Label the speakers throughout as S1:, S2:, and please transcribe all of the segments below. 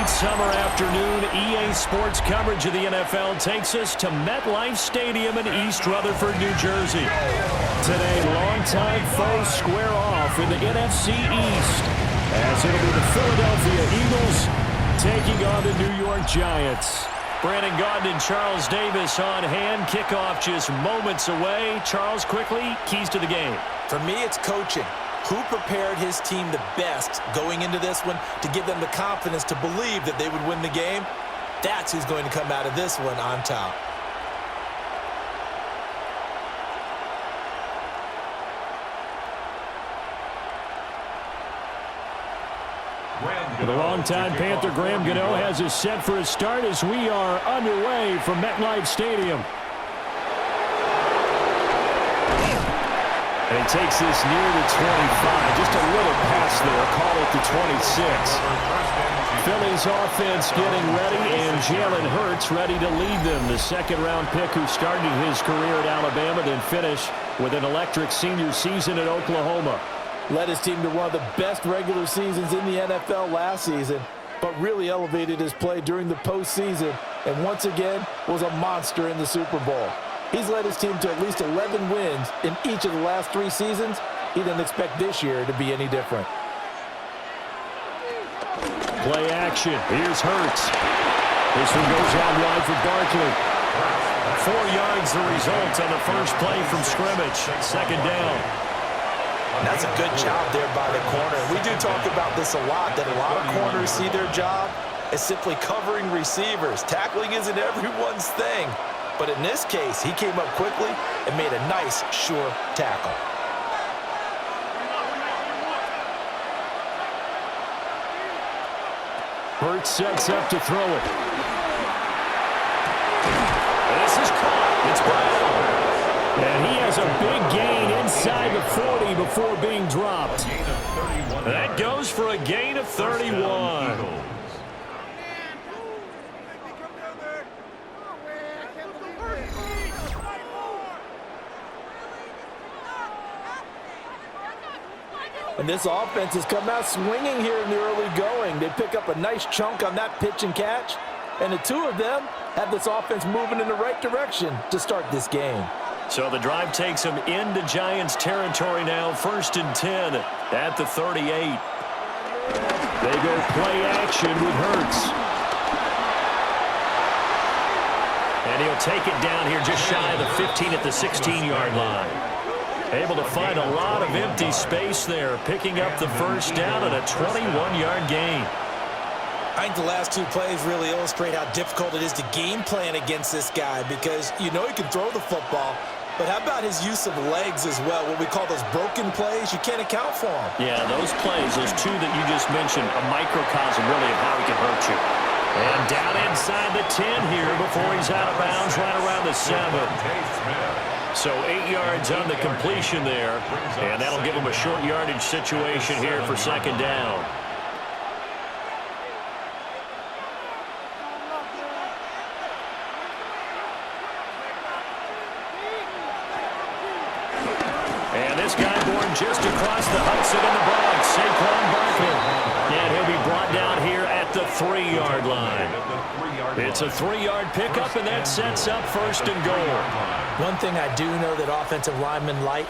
S1: late summer afternoon, EA Sports coverage of the NFL takes us to MetLife Stadium in East Rutherford, New Jersey. Today, longtime foes square off in the NFC East, as it'll be the Philadelphia Eagles taking on the New York Giants. Brandon Gaudin and Charles Davis on hand. Kickoff just moments away. Charles, quickly, keys to the game.
S2: For me, it's coaching. Who prepared his team the best going into this one to give them the confidence to believe that they would win the game? That's who's going to come out of this one on top.
S1: The longtime Panther Graham Gano has us set for a start as we are underway from MetLife Stadium. And he takes this near the 25. Just a little pass there. Call it the 26. Philly's offense getting ready, and Jalen Hurts ready to lead them. The second-round pick who started his career at Alabama, then finished with an electric senior season at Oklahoma.
S2: Led his team to one of the best regular seasons in the NFL last season, but really elevated his play during the postseason, and once again was a monster in the Super Bowl. He's led his team to at least 11 wins in each of the last 3 seasons. He doesn't expect this year to be any different.
S1: Play action. Here's Hurts. This one goes out wide for Barkley. 4 yards the result on the first play from scrimmage. Second down.
S2: That's a good job there by the corner. We do talk about this a lot, that a lot of corners see their job as simply covering receivers. Tackling isn't everyone's thing. But in this case, he came up quickly and made a nice, sure tackle.
S1: Hurts sets up to throw it. This is caught. It's Brown. And he has a big gain inside the 40 before being dropped. That goes for a gain of 31.
S2: And this offense has come out swinging here in the early going. They pick up a nice chunk on that pitch and catch. And the two of them have this offense moving in the right direction to start this game.
S1: So the drive takes them into Giants territory now. 1st and 10 at the 38. They go play action with Hurts. And he'll take it down here just shy of the 15 at the 16-yard line. Able to find a lot of empty space there, picking up the first down and a 21-yard gain.
S2: I think the last 2 plays really illustrate how difficult it is to game plan against this guy, because you know he can throw the football, but how about his use of legs as well? What we call those broken plays, you can't account for them.
S1: Yeah, those plays, those 2 that you just mentioned, a microcosm really of how he can hurt you. And down inside the 10 here before he's out of bounds right around the 7. So 8 yards on the completion there, and that'll give him a short yardage situation here for second down. And this guy born just across the Hudson in the Bronx, Saquon Barkley. And he'll be brought down here at the 3-yard line. It's a 3-yard pickup, and that sets up 1st and goal.
S2: One thing I do know that offensive linemen like,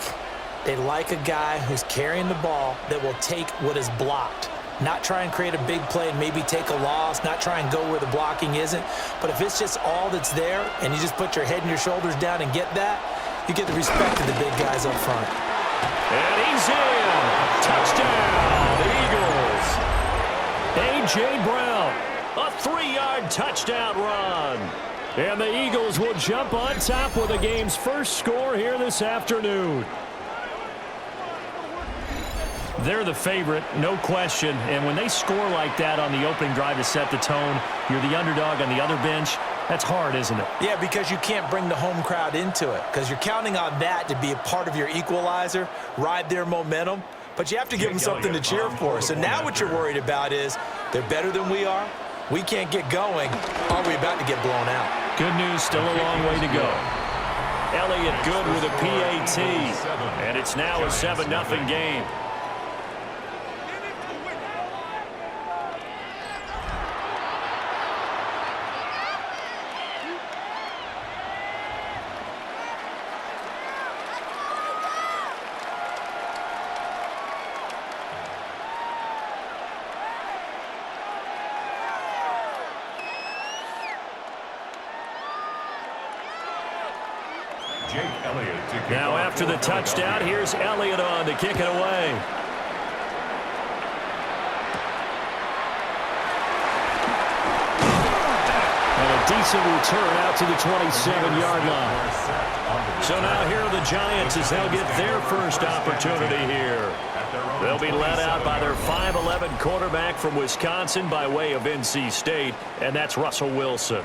S2: they like a guy who's carrying the ball that will take what is blocked. Not try and create a big play and maybe take a loss, not try and go where the blocking isn't. But if it's just all that's there and you just put your head and your shoulders down and get that, you get the respect of the big guys up front.
S1: And he's in. Touchdown, the Eagles. A.J. Brown, a 3-yard touchdown run. And the Eagles will jump on top with the game's first score here this afternoon. They're the favorite, no question. And when they score like that on the opening drive to set the tone, you're the underdog on the other bench. That's hard, isn't it?
S2: Yeah, because you can't bring the home crowd into it, because you're counting on that to be a part of your equalizer, ride their momentum. But you have to give them something to cheer for. So now what you're worried about is they're better than we are. We can't get going. Are we about to get blown out?
S1: Good news, still a long way to go. Elliott good with a PAT. And it's now a 7-0 game. Now after the touchdown, here's Elliott on to kick it away. And a decent return out to the 27-yard line. So now here are the Giants as they'll get their first opportunity here. They'll be led out by their 5'11" quarterback from Wisconsin by way of NC State, and that's Russell Wilson.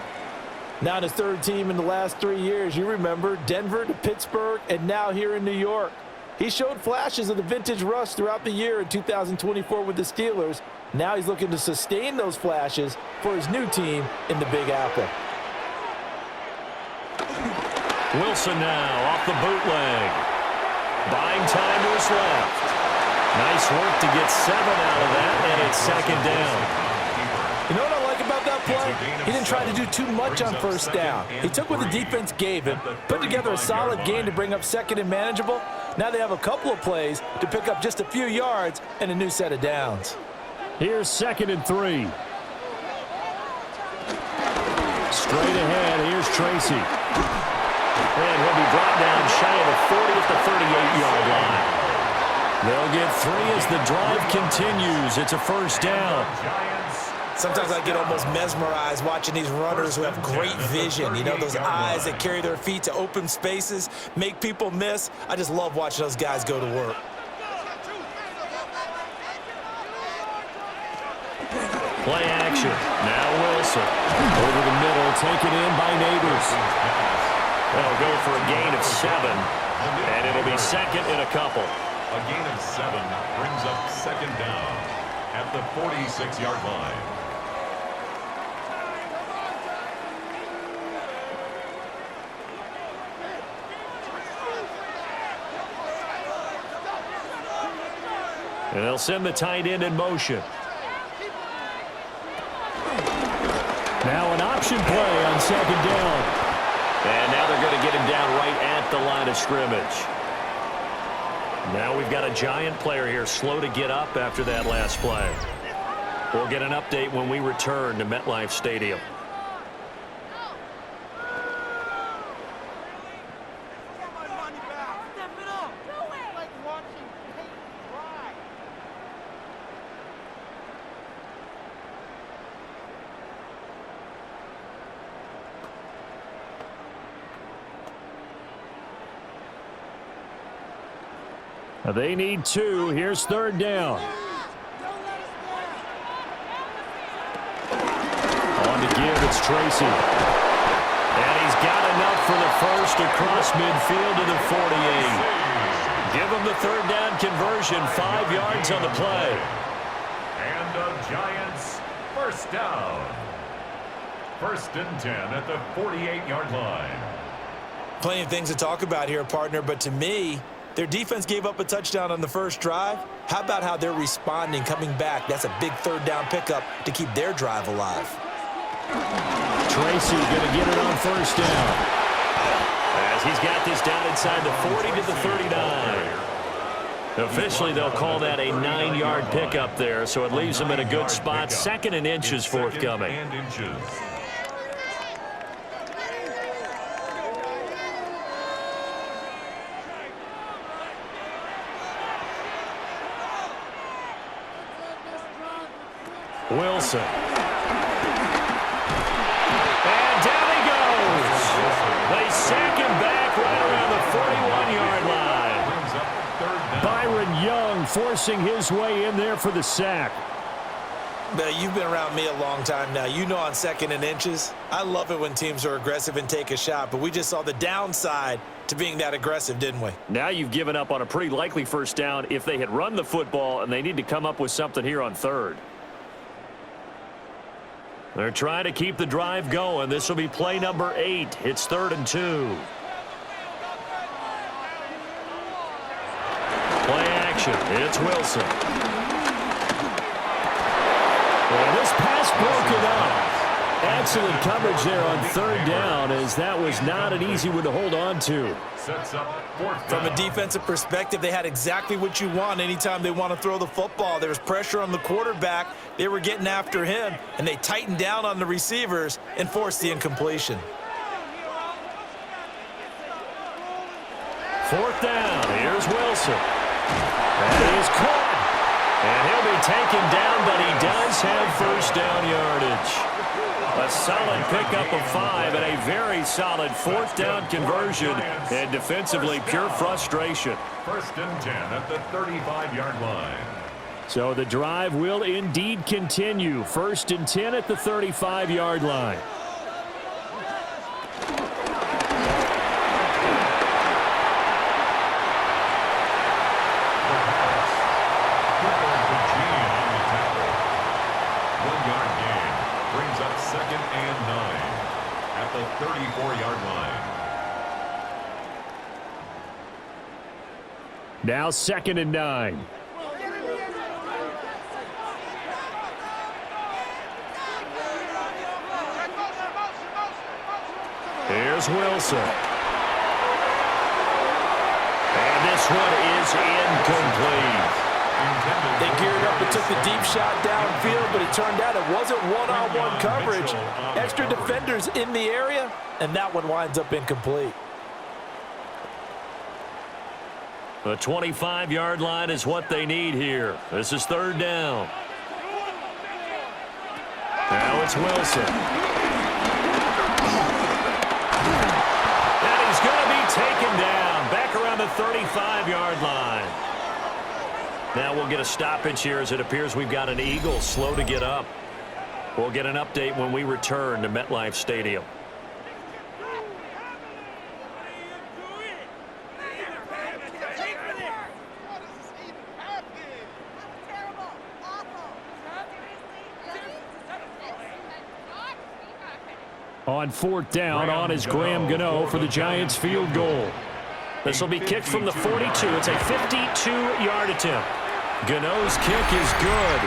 S2: Now in his third team in the last 3 years, you remember Denver to Pittsburgh and now here in New York. He showed flashes of the vintage Russ throughout the year in 2024 with the Steelers. Now he's looking to sustain those flashes for his new team in the Big Apple.
S1: Wilson now off the bootleg. Buying time to his left. Nice work to get 7 out of that, and it's second down.
S2: You know what I like about that play? He didn't try to do too much on first down. He took what the defense gave him, put together a solid game to bring up second and manageable. Now they have a couple of plays to pick up just a few yards and a new set of downs.
S1: Here's 2nd and 3. Straight ahead, here's Tracy. And he'll be brought down shy of the 40 at the 38-yard line. They'll get 3 as the drive continues. It's a first down.
S2: Sometimes I get almost mesmerized watching these runners who have great vision. You know, those eyes that carry their feet to open spaces, make people miss. I just love watching those guys go to work.
S1: Play action. Now Wilson. Over the middle, taken in by Neighbors. They'll go for a gain of 7, and it'll be second and a couple.
S3: A gain of 7 brings up second down at the 46-yard line.
S1: And they'll send the tight end in motion. Now an option play on second down. And now they're going to get him down right at the line of scrimmage. Now we've got a Giant player here slow to get up after that last play. We'll get an update when we return to MetLife Stadium. They need 2. Here's 3rd down. On to give, it's Tracy. And he's got enough for the first across midfield to the 48. Give him the 3rd down conversion, 5 yards on the play.
S3: And the Giants first down. 1st and 10 at the 48-yard line.
S2: Plenty of things to talk about here, partner, but to me, their defense gave up a touchdown on the first drive. How about how they're responding, coming back? That's a big 3rd down pickup to keep their drive alive.
S1: Tracy going to get it on 1st down. As he's got this down inside the 40 to the 39. Officially, they'll call that a 9-yard pickup there, so it leaves them in a good spot. 2nd and inches forthcoming. Wilson. And down he goes. They sack him back right around the 41-yard line. Byron Young forcing his way in there for the sack.
S2: Now, you've been around me a long time now. You know on 2nd and inches, I love it when teams are aggressive and take a shot, but we just saw the downside to being that aggressive, didn't we?
S1: Now you've given up on a pretty likely first down if they had run the football, and they need to come up with something here on 3rd. They're trying to keep the drive going. This will be play number 8. It's 3rd and 2. Play action. It's Wilson. And this pass broken up. Excellent coverage there on 3rd down, as that was not an easy one to hold on to.
S2: From a defensive perspective, they had exactly what you want anytime they want to throw the football. There was pressure on the quarterback. They were getting after him, and they tightened down on the receivers and forced the incompletion.
S1: down. Here's Wilson. And he is caught. And he'll be taken down, but he does have first down yardage. A solid pickup of 5 and a very solid fourth down conversion. And defensively, pure frustration.
S3: First and 10 at the 35-yard line.
S1: So the drive will indeed continue. First and 10 at the 35-yard line.
S3: Second and 9 at the 34-yard line.
S1: Now second and 9. Here's Wilson. And this one is incomplete.
S2: They geared up and took the deep shot downfield, but it turned out it wasn't one-on-one coverage. Extra defenders in the area, and that one winds up incomplete.
S1: The 25-yard line is what they need here. This is third down. Now it's Wilson. And he's going to be taken down back around the 35-yard line. Now we'll get a stoppage here as it appears we've got an Eagle slow to get up. We'll get an update when we return to MetLife Stadium. On fourth down, on is Graham Gano for the Giants field goal. This will be kicked from the 42. It's a 52-yard attempt. Gano's kick is good.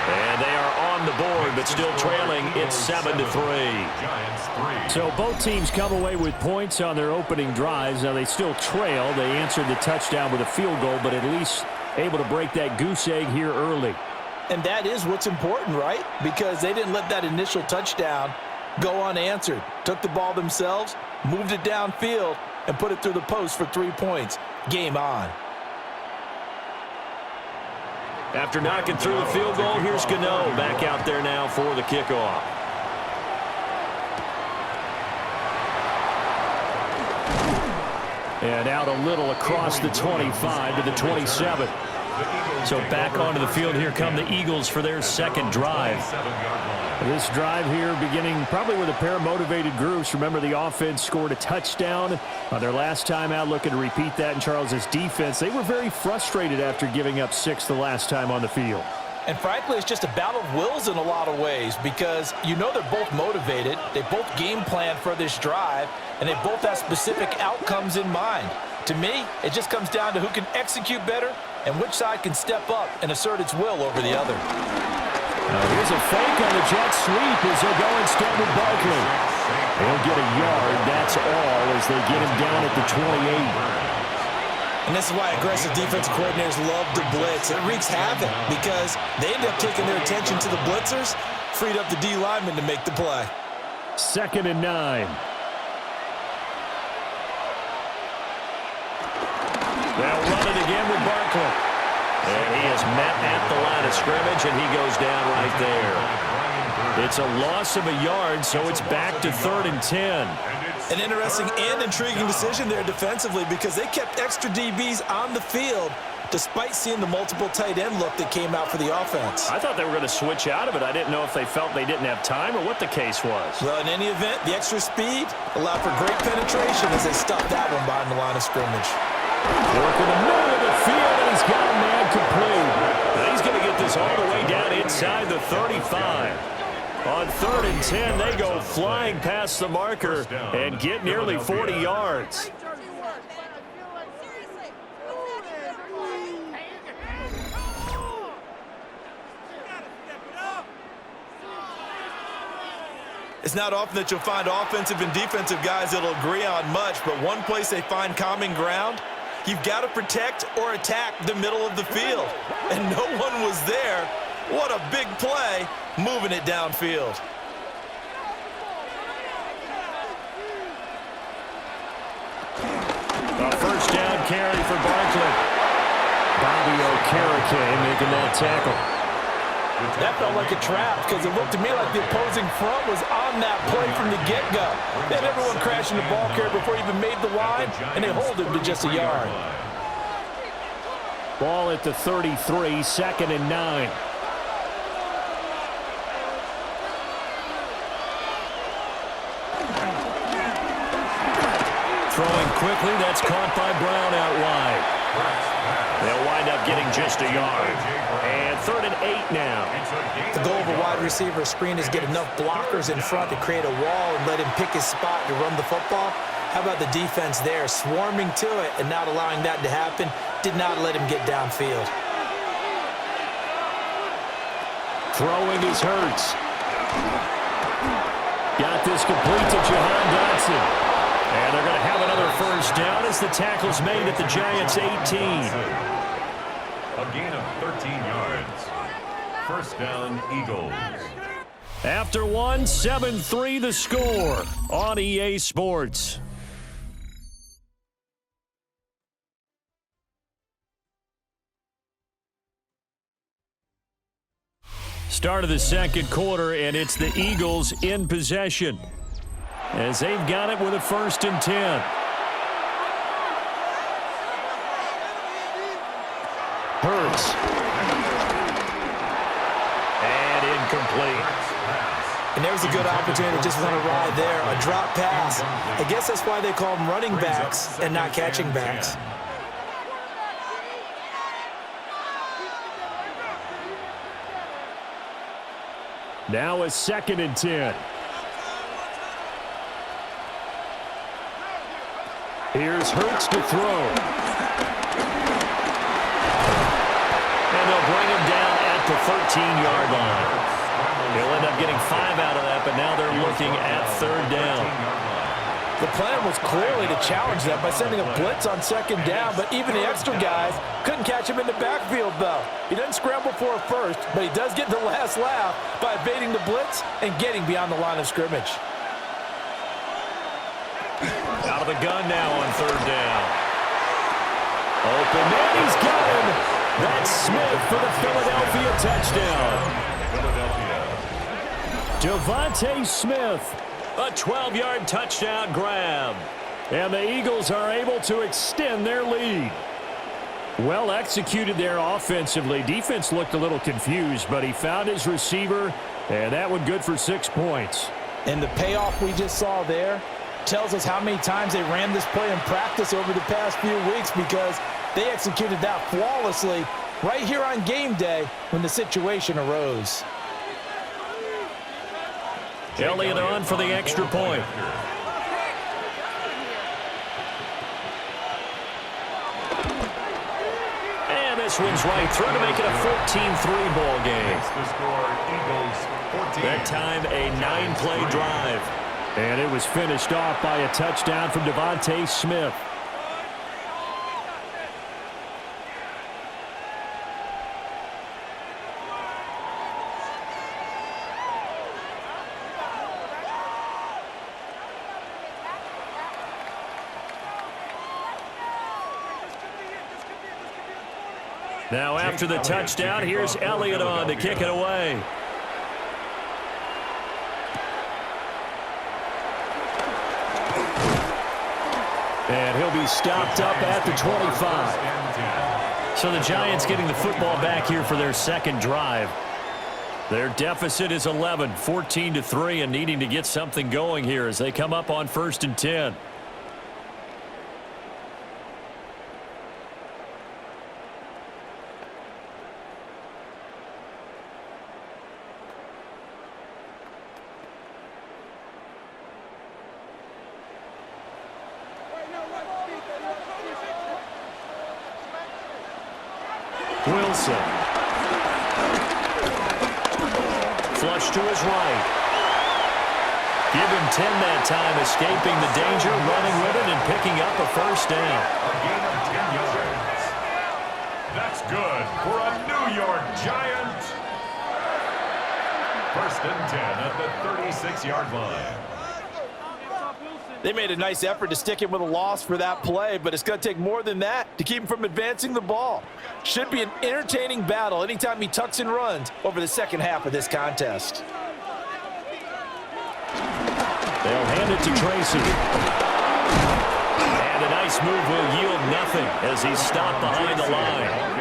S1: And they are on the board, but still trailing. It's 7-3. So both teams come away with points on their opening drives. Now they still trail. They answered the touchdown with a field goal, but at least able to break that goose egg here early.
S2: And that is what's important, right? Because they didn't let that initial touchdown go unanswered. Took the ball themselves, moved it downfield, and put it through the post for 3 points. Game on.
S1: After knocking through the field goal, here's Gano back out there now for the kickoff. And out a little across the 25 to the 27. So back onto the field, here come the Eagles for their second drive. This drive here beginning probably with a pair of motivated groups. Remember, the offense scored a touchdown on their last time out, looking to repeat that in Charles's defense. They were very frustrated after giving up 6 the last time on the field.
S2: And frankly, it's just a battle of wills in a lot of ways because you know they're both motivated. They both game plan for this drive, and they both have specific outcomes in mind. To me, it just comes down to who can execute better and which side can step up and assert its will over the other.
S1: Here's a fake on the jet sweep as they go instead with Barkley. They'll get a yard, that's all, as they get him down at the 28.
S2: And this is why aggressive defensive coordinators love to blitz. It wreaks havoc because they end up taking their attention to the blitzers, freed up the D lineman to make the play.
S1: Second and 9. They'll run it again with Barkley. And he is met at the line of scrimmage, and he goes down right there. It's a loss of a yard, so it's back to 3rd and 10.
S2: An interesting and intriguing decision there defensively because they kept extra DBs on the field despite seeing the multiple tight end look that came out for the offense.
S1: I thought they were going to switch out of it. I didn't know if they felt they didn't have time or what the case was.
S2: Well, in any event, the extra speed allowed for great penetration as they stopped that one behind the line of scrimmage.
S1: Working the middle of the field, and he's got a man complete. Now he's going to get this all the way down inside the 35. On 3rd and 10, they go flying past the marker and get nearly 40 yards.
S2: It's not often that you'll find offensive and defensive guys that'll agree on much, but one place they find common ground, you've got to protect or attack the middle of the field. And no one was there. What a big play, moving it downfield.
S1: The first down carry for Barkley. Bobby Okereke making that tackle.
S2: That felt like a trap because it looked to me like the opposing front was on that play from the get-go. They had everyone crashing the ball carrier before he even made the line, and they hold him to just a yard.
S1: Ball at the 33, 2nd and 9. Throwing quickly, that's caught by Brown out wide. They'll wind up getting just a yard. And 3rd and 8 now.
S2: The goal of a wide receiver screen is get enough blockers in front to create a wall and let him pick his spot to run the football. How about the defense there, swarming to it and not allowing that to happen? Did not let him get downfield.
S1: Throwing is Hurts. Got this complete to Jahan Dotson. And they're going to have another first down as the tackle's made at the Giants' 18.
S3: A gain of 13 yards. First down, Eagles.
S1: After 1, 7-3 the score on EA Sports. Start of the second quarter, and it's the Eagles in possession as they've got it with a 1st and 10. Hurts. And incomplete.
S2: And there's a good opportunity to just run a ride there, a drop pass. I guess that's why they call them running backs and not catching backs.
S1: Now a 2nd and 10. Here's Hurts to throw. And they'll bring him down at the 13-yard line. He'll end up getting 5 out of that, but now they're looking at 3rd down.
S2: The plan was clearly to challenge them by sending a blitz on 2nd down, but even the extra guys couldn't catch him in the backfield, though. He doesn't scramble for a first, but he does get the last laugh by evading the blitz and getting beyond the line of scrimmage.
S1: Out of the gun now on 3rd down. Open, and he's got him. That's Smith for the Philadelphia touchdown. Devontae Smith, a 12-yard touchdown grab. And the Eagles are able to extend their lead. Well executed there offensively. Defense looked a little confused, but he found his receiver, and that one good for 6 points.
S2: And the payoff we just saw there tells us how many times they ran this play in practice over the past few weeks, because they executed that flawlessly right here on game day when the situation arose.
S1: Elliott on for the extra point. And this one's right through to make it a 14-3 ball game.
S3: The score, Eagles 14.
S1: That time a 9-play drive. And it was finished off by a touchdown from Devontae Smith. Now after the touchdown, here's Elliott on to kick it away. And he'll be stopped up at the 25. So the Giants getting the football back here for their second drive. Their deficit is 11, 14-3, and needing to get something going here as they come up on 1st and 10. Wilson. Flush to his right. Give him 10 that time, escaping the danger, running with it, and picking up a first down.
S3: A gain of 10 yards. That's good for a New York Giant. 1st and 10 at the 36-yard line.
S4: They made a nice effort to stick him with a loss for that play, but it's going to take more than that to keep him from advancing the ball. Should be an entertaining battle anytime he tucks and runs over the second half of this contest.
S1: They'll hand it to Tracy. And a nice move will yield nothing as he's stopped behind the line.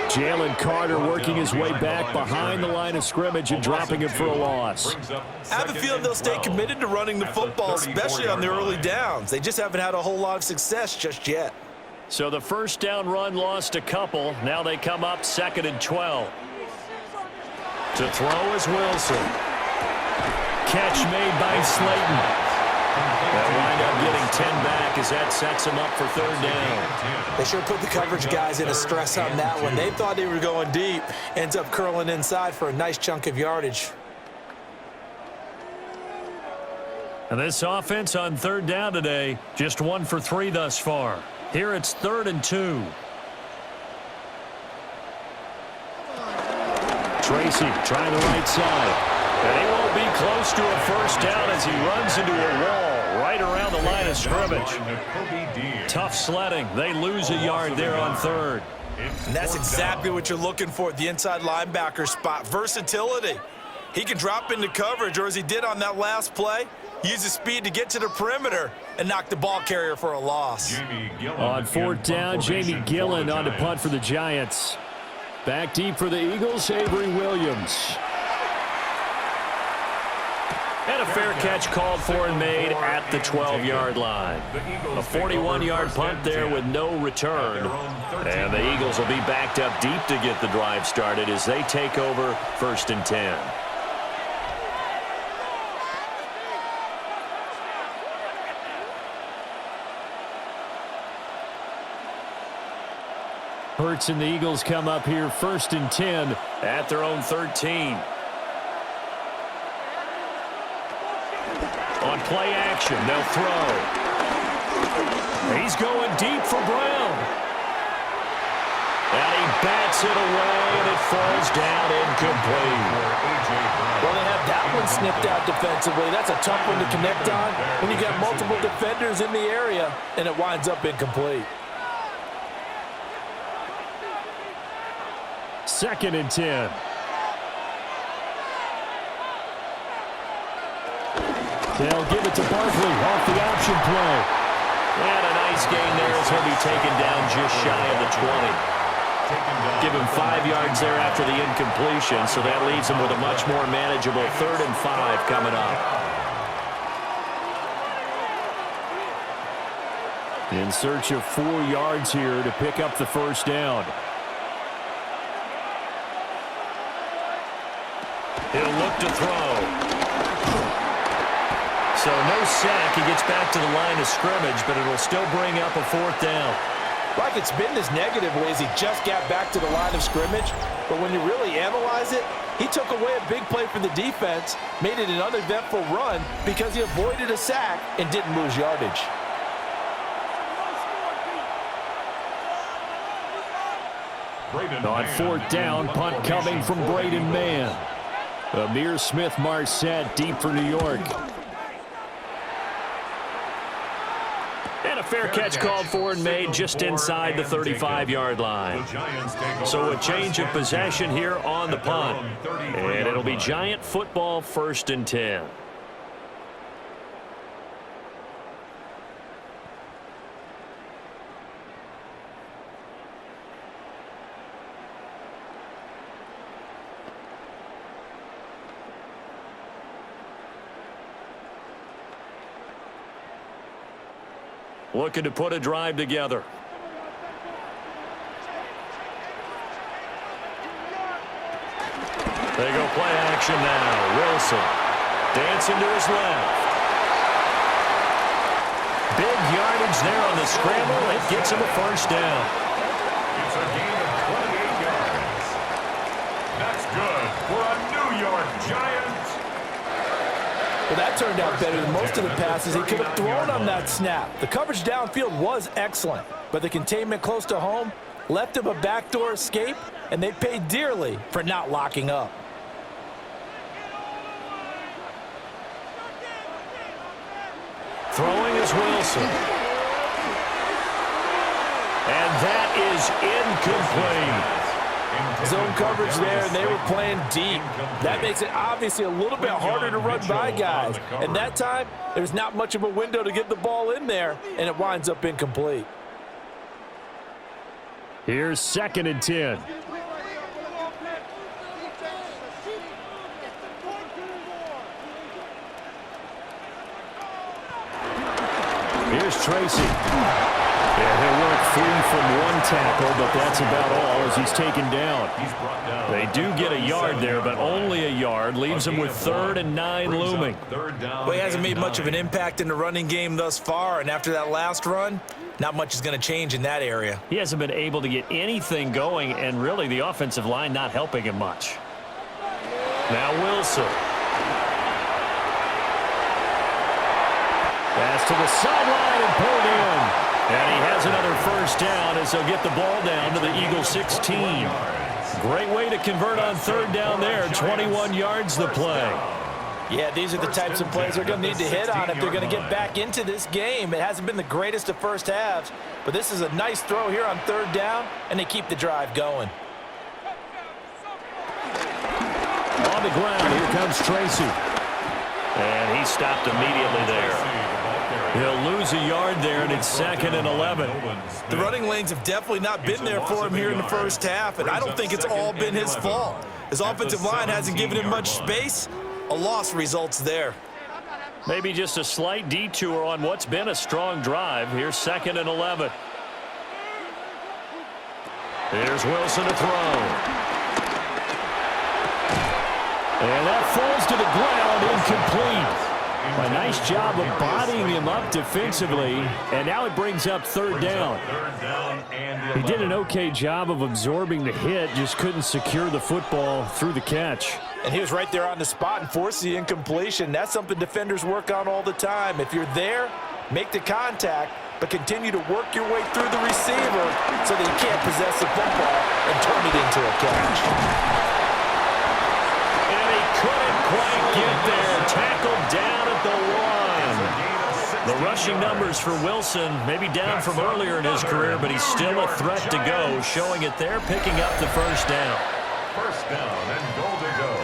S1: Jalen Carter working his way back behind the line of scrimmage and dropping him for a loss.
S4: I have a feeling they'll stay committed to running the football, especially on the early downs. They just haven't had a whole lot of success just yet.
S1: So the first down run lost a couple. Now they come up 2nd and 12. To throw is Wilson. Catch made by Slayton. They'll wind up getting 10 back as that sets them up for 3rd down.
S2: They sure put the coverage guys in a stress on that one. They thought they were going deep. Ends up curling inside for a nice chunk of yardage.
S1: And this offense on 3rd down today, just 1 for 3 thus far. Here it's 3rd and 2. Tracy trying the right side. And he won't be close to a first down as he runs into a wall right around the line of scrimmage. Tough sledding. They lose a yard there on 3rd.
S4: And that's exactly what you're looking for at the inside linebacker spot. Versatility. He can drop into coverage, or as he did on that last play, use his speed to get to the perimeter and knock the ball carrier for a loss.
S1: On 4th down, Jamie Gillen on to punt for the Giants. Back deep for the Eagles, Avery Williams. And a fair catch called for and made at the 12-yard line. A 41-yard punt there with no return. And the Eagles will be backed up deep to get the drive started as they take over 1st and 10. Hurts and the Eagles come up here 1st and 10 at their own 13. On play action, they'll throw. He's going deep for Brown. And he bats it away, and it falls down incomplete.
S4: Well, they have that one snipped out defensively. That's a tough one to connect on when you got multiple defenders in the area, and it winds up incomplete.
S1: 2nd and 10. They'll give it to Barkley off the option play. And a nice gain there as he'll be taken down just shy of the 20. Give him 5 yards there after the incompletion, so that leaves him with a much more manageable 3rd and 5 coming up. In search of 4 yards here to pick up the first down. He'll look to throw. So no sack. He gets back to the line of scrimmage, but it'll still bring up a 4th down.
S4: Like it's been this negative ways, he just got back to the line of scrimmage. But when you really analyze it, he took away a big play for the defense, made it an uneventful run because he avoided a sack and didn't lose yardage.
S1: On 4th down, punt coming from Braden Mann. Amir Smith-Marset deep for New York. And a fair catch called for and made just inside the 35-yard line. So a change of possession here on the punt. And it'll be Giant football 1st and 10. Looking to put a drive together. They go play action now. Wilson dancing to his left. Big yardage there on the scramble. It gets him a first down.
S3: It's a gain of 28 yards. That's good for a New York Giant.
S4: Well, that turned out better than most of the passes he could have thrown on that snap. The coverage downfield was excellent, but the containment close to home left him a backdoor escape, and they paid dearly for not locking up.
S1: Throwing is
S2: Wilson.
S1: And that is incomplete.
S4: Zone coverage there, and they were playing deep. That makes it obviously a little bit harder to run by guys. And that time, there's not much of a window to get the ball in there, and it winds up incomplete.
S1: Here's 2nd and 10. Here's Tracy. Yeah, he'll work free from one tackle, but that's about all as he's taken down. They do get a yard there, but only a yard. Leaves him with 3rd and 9 looming.
S2: Well, he hasn't made much of an impact in the running game thus far, and after that last run, not much is going to change in that area.
S1: He hasn't been able to get anything going, and really the offensive line not helping him much. Now Wilson. Pass to the sideline and pulled in. And he has another 1st down as they'll get the ball down to the Eagles 16. Great way to convert on 3rd down there. 21 yards the play.
S4: Yeah, these are the types of plays they're going to need to hit on if they're going to get back into this game. It hasn't been the greatest of first halves, but this is a nice throw here on 3rd down, and they keep the drive going.
S1: On the ground, here comes Tracy. And he stopped immediately there. He'll lose a yard there, and it's 2nd and 11.
S2: The running lanes have definitely not been there for him here in the first half, and I don't think it's all been his fault. His offensive line hasn't given him much space. A loss results there.
S1: Maybe just a slight detour on what's been a strong drive. Here's 2nd and 11. Here's Wilson to throw. And that falls to the ground, incomplete. A nice job of bodying him up defensively, and now it brings up 3rd down. He did an okay job of absorbing the hit, just couldn't secure the football through the catch.
S4: And he was right there on the spot and forced the incompletion. That's something defenders work on all the time. If you're there, make the contact, but continue to work your way through the receiver so that you can't possess the football and turn it into a catch.
S1: And he couldn't quite get there. Tackled down at the 1. The rushing numbers for Wilson maybe down from earlier in his career, but he's still a threat to go, showing it there, picking up the 1st down.
S3: 1st down and goal to go.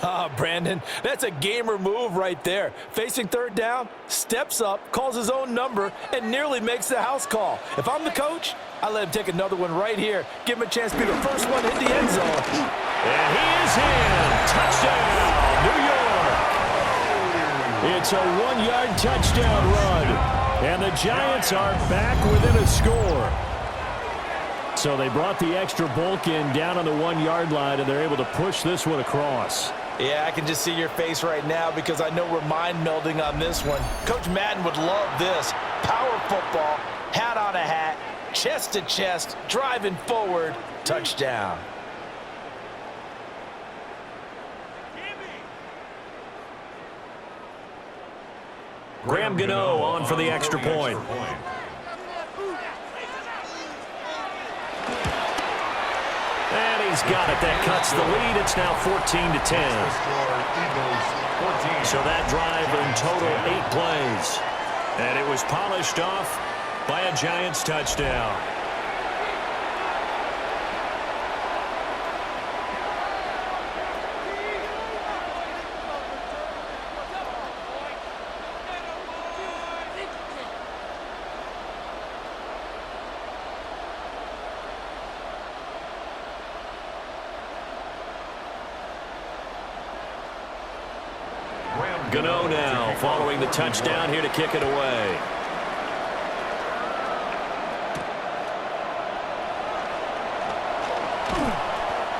S4: Ah, Brandon, that's a gamer move right there. Facing 3rd down, steps up, calls his own number, and nearly makes the house call. If I'm the coach, I let him take another one right here. Give him a chance to be the first one to hit the end zone.
S1: And he is in. Touchdown, New York. It's a 1-yard touchdown run. And the Giants are back within a score. So they brought the extra bulk in down on the 1-yard line, and they're able to push this one across.
S4: Yeah, I can just see your face right now because I know we're mind melding on this one. Coach Madden would love this. Power football, hat on a hat, chest to chest, driving forward, touchdown.
S1: Graham Gano on for the extra point. And he's got it. That cuts the lead. It's now 14-10. So that drive in total 8 plays. And it was polished off by a Giants touchdown. Gano now following the touchdown here to kick it away.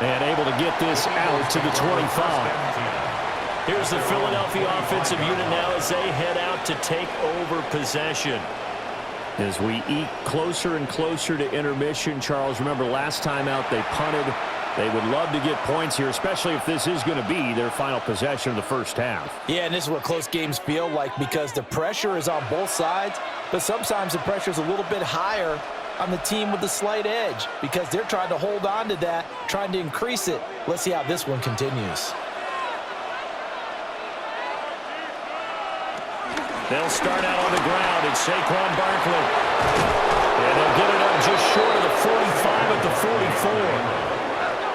S1: And able to get this out to the 25. Here's the Philadelphia offensive unit now as they head out to take over possession. As we eke closer and closer to intermission, Charles, remember last time out they punted. They would love to get points here, especially if this is going to be their final possession of the first half.
S4: Yeah, and this is what close games feel like because the pressure is on both sides, but sometimes the pressure is a little bit higher on the team with the slight edge because they're trying to hold on to that, trying to increase it. Let's see how this one continues.
S1: They'll start out on the ground. It's Saquon Barkley. And they'll get it up just short of the 45 at the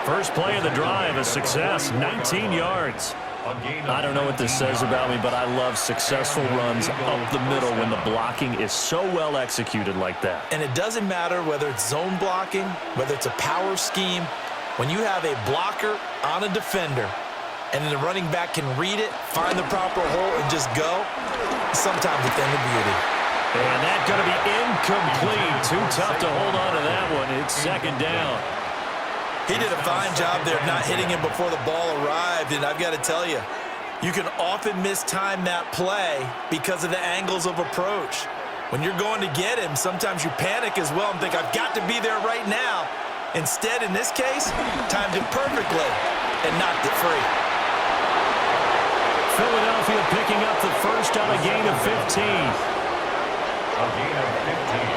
S1: 44. First play of the drive, a success, 19 yards. I don't know what this says about me, but I love successful runs up the middle when the blocking is so well executed like that.
S2: And it doesn't matter whether it's zone blocking, whether it's a power scheme. When you have a blocker on a defender and the running back can read it, find the proper hole, and just go, sometimes a thing of beauty.
S1: And that's going to be incomplete. Too tough to hold on to that one. It's second down.
S2: He did a fine job there of not hitting him before the ball arrived, and I've got to tell you, you can often mistime that play because of the angles of approach. When you're going to get him, sometimes you panic as well and think, I've got to be there right now. Instead, in this case, timed it perfectly and knocked it free.
S1: Philadelphia picking up the first on a gain of 15.
S3: A gain of 15.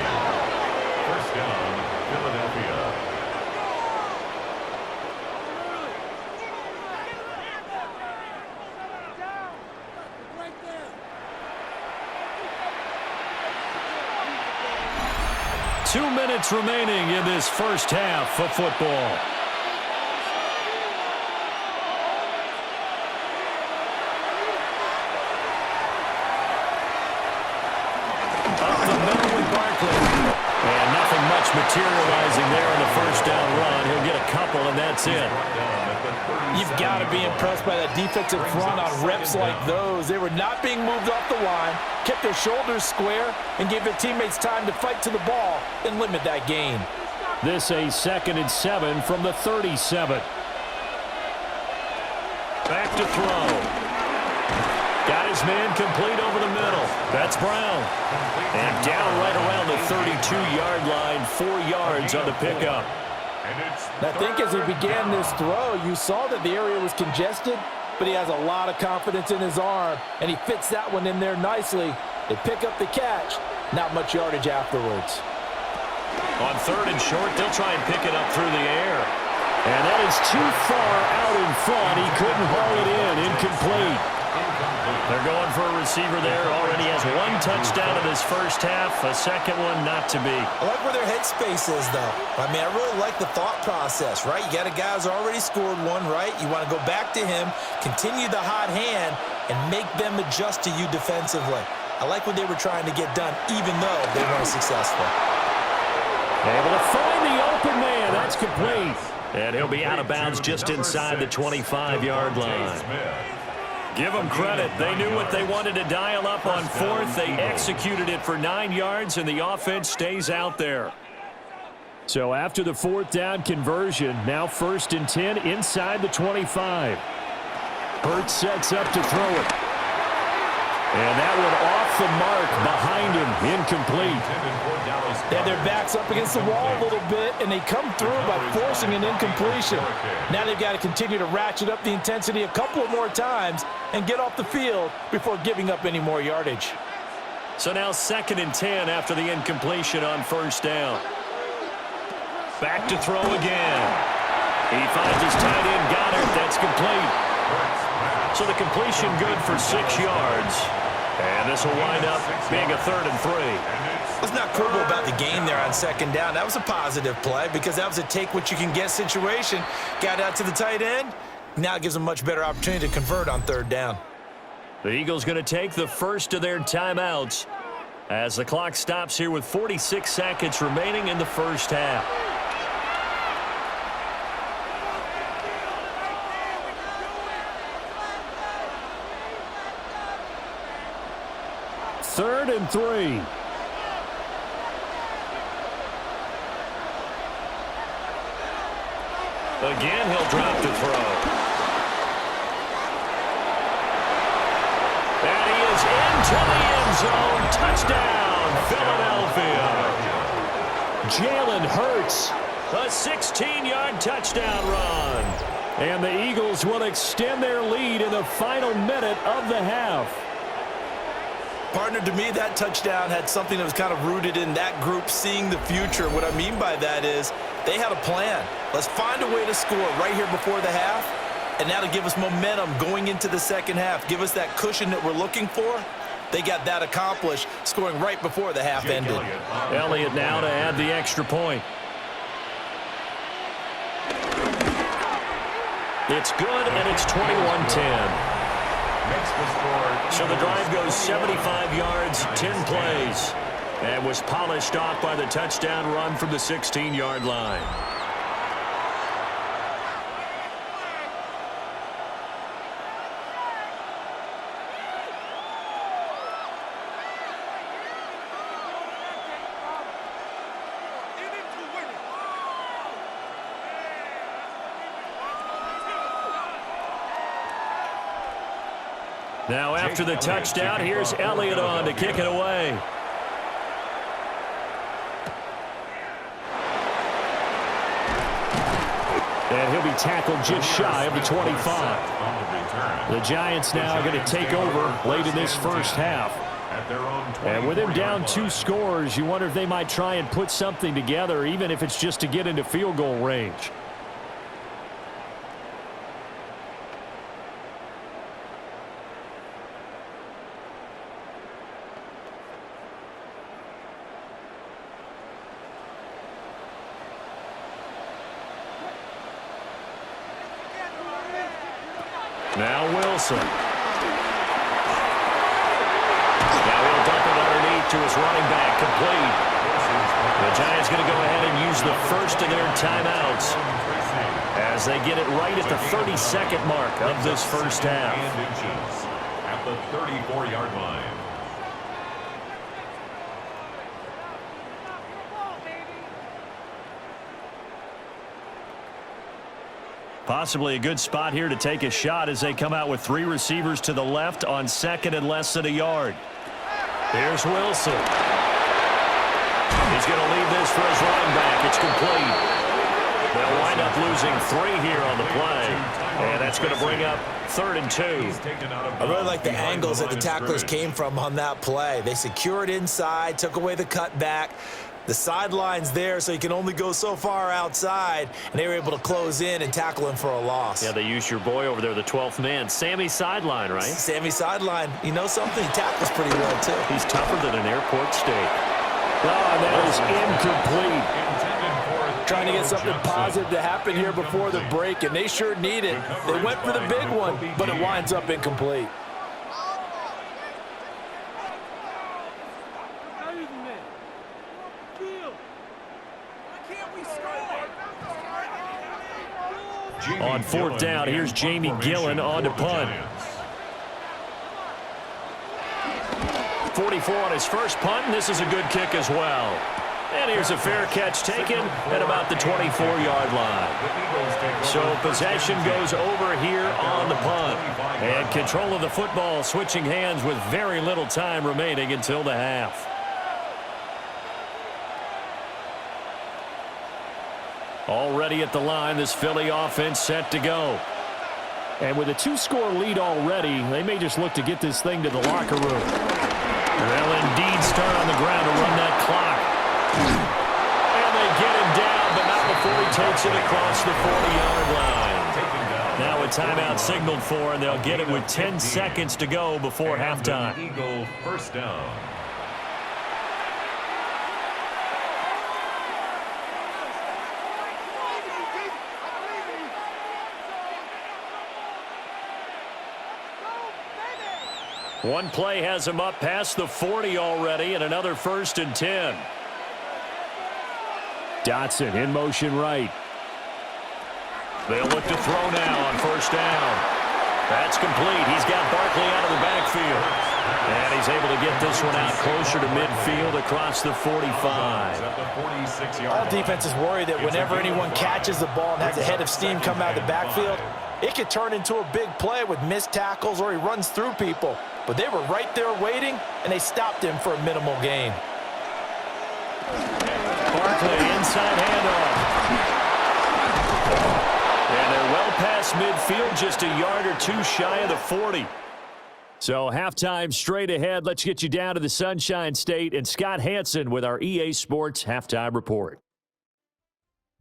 S3: First down, Philadelphia.
S1: 2 minutes remaining in this first half of football. Up the middle with Barkley. And nothing much materializing there in the first down run. He'll get a couple, and that's it.
S4: You've got to be impressed by that defensive front on reps like those. They were not being moved off the line, kept their shoulders square, and gave their teammates time to fight to the ball and limit that gain.
S1: This a 2nd and 7 from the 37. Back to throw. Got his man complete over the middle. That's Brown. And down right around the 32-yard line, 4 yards on the pickup.
S4: I think as he began this throw, you saw that the area was congested, but he has a lot of confidence in his arm, and he fits that one in there nicely. They pick up the catch, not much yardage afterwards.
S1: On 3rd and short, they'll try and pick it up through the air. And that is too far out in front. He couldn't haul it in. Incomplete. They're going for a receiver there. Already has 1 touchdown in this first half. A second one not to be.
S2: I like where their headspace is, though. I mean, I really like the thought process, right? You got a guy who's already scored one, right? You want to go back to him, continue the hot hand, and make them adjust to you defensively. I like what they were trying to get done, even though they weren't successful.
S1: Able to find the open man. That's complete. And he'll be out of bounds just inside the 25-yard line. Give them credit. They knew what they wanted to dial up on 4th. They executed it for 9 yards, and the offense stays out there. So after the 4th down conversion, now 1st and 10 inside the 25. Hurts sets up to throw it. And that one off the mark behind him, incomplete.
S4: They had their backs up against the wall a little bit, and they come through by forcing an incompletion. Now they've got to continue to ratchet up the intensity a couple of more times and get off the field before giving up any more yardage.
S1: So now 2nd and 10 after the incompletion on 1st down. Back to throw again. He finds his tight end, Goddard. That's complete. So the completion good for 6 yards. And this will wind up being a 3rd and 3.
S2: What's not critical about the gain there on 2nd down, that was a positive play because that was a take-what-you-can-get situation. Got out to the tight end. Now it gives them a much better opportunity to convert on 3rd down.
S1: The Eagles going to take the first of their timeouts as the clock stops here with 46 seconds remaining in the first half. Third and 3. Again, he'll drop the throw. And he is into the end zone. Touchdown, Philadelphia. Jalen Hurts, a 16-yard touchdown run. And the Eagles will extend their lead in the final minute of the half.
S4: Partner, to me, that touchdown had something that was kind of rooted in that group seeing the future. What I mean by that is they had a plan. Let's find a way to score right here before the half, and that'll give us momentum going into the second half, give us that cushion that we're looking for. They got that accomplished, scoring right before the half ended.
S1: Elliott now to add the extra point. It's good, and it's 21-10. So the drive goes 75 yards, 10 plays, and was polished off by the touchdown run from the 16-yard line. Now after the touchdown, here's Elliott on to kick it away. And he'll be tackled just shy of the 25. The Giants now are going to take over late in this first half. And with him down 2 scores, you wonder if they might try and put something together, even if it's just to get into field goal range. Now Wilson. Now he'll dump it underneath to his running back, complete. The Giants going to go ahead and use the first of their timeouts as they get it right at the 32nd mark of this first half.
S3: At the 34-yard line.
S1: Possibly a good spot here to take a shot as they come out with 3 receivers to the left on second and less than a yard. Here's Wilson. He's going to leave this for his running back. It's complete. They'll wind up losing 3 here on the play, and that's going to bring up 3rd and 2.
S2: I really like the angles that the tacklers came from on that play. They secured inside, took away the cutback. The sideline's there, so you can only go so far outside, and they were able to close in and tackle him for a loss.
S1: Yeah, they used your boy over there, the 12th man, Sammy Sideline, right?
S2: Sammy Sideline. You know something? He tackles pretty well, too.
S1: He's tougher than an airport steak. Oh, that is incomplete.
S4: Trying to get something positive to happen here before the break, and they sure need it. They went for the big one, but it winds up incomplete.
S1: On 4th down, here's Jamie Gillen on to punt. 44 on his first punt, and this is a good kick as well. And here's a fair catch taken at about the 24-yard line. So possession goes over here on the punt. And control of the football switching hands with very little time remaining until the half. Already at the line, this Philly offense set to go. And with a 2-score lead already, they may just look to get this thing to the locker room. They'll indeed start on the ground to run that clock. And they get him down, but not before he takes it across the 40-yard line. Now a timeout signaled for, and they'll get it with 10 seconds to go before halftime.
S3: Eagle first down.
S1: One play has him up past the 40 already, and another 1st and 10. Dotson in motion right. They'll look to throw now on 1st down. That's complete. He's got Barkley out of the backfield. And he's able to get this one out closer to midfield across the 45.
S4: All defenses worry that whenever anyone catches the ball and has a head of steam come out of the backfield, it could turn into a big play with missed tackles or he runs through people. But they were right there waiting, and they stopped him for a minimal gain.
S1: Barkley inside handoff. And they're well past midfield, just a yard or 2 shy of the 40. So halftime straight ahead. Let's get you down to the Sunshine State and Scott Hansen with our EA Sports Halftime Report.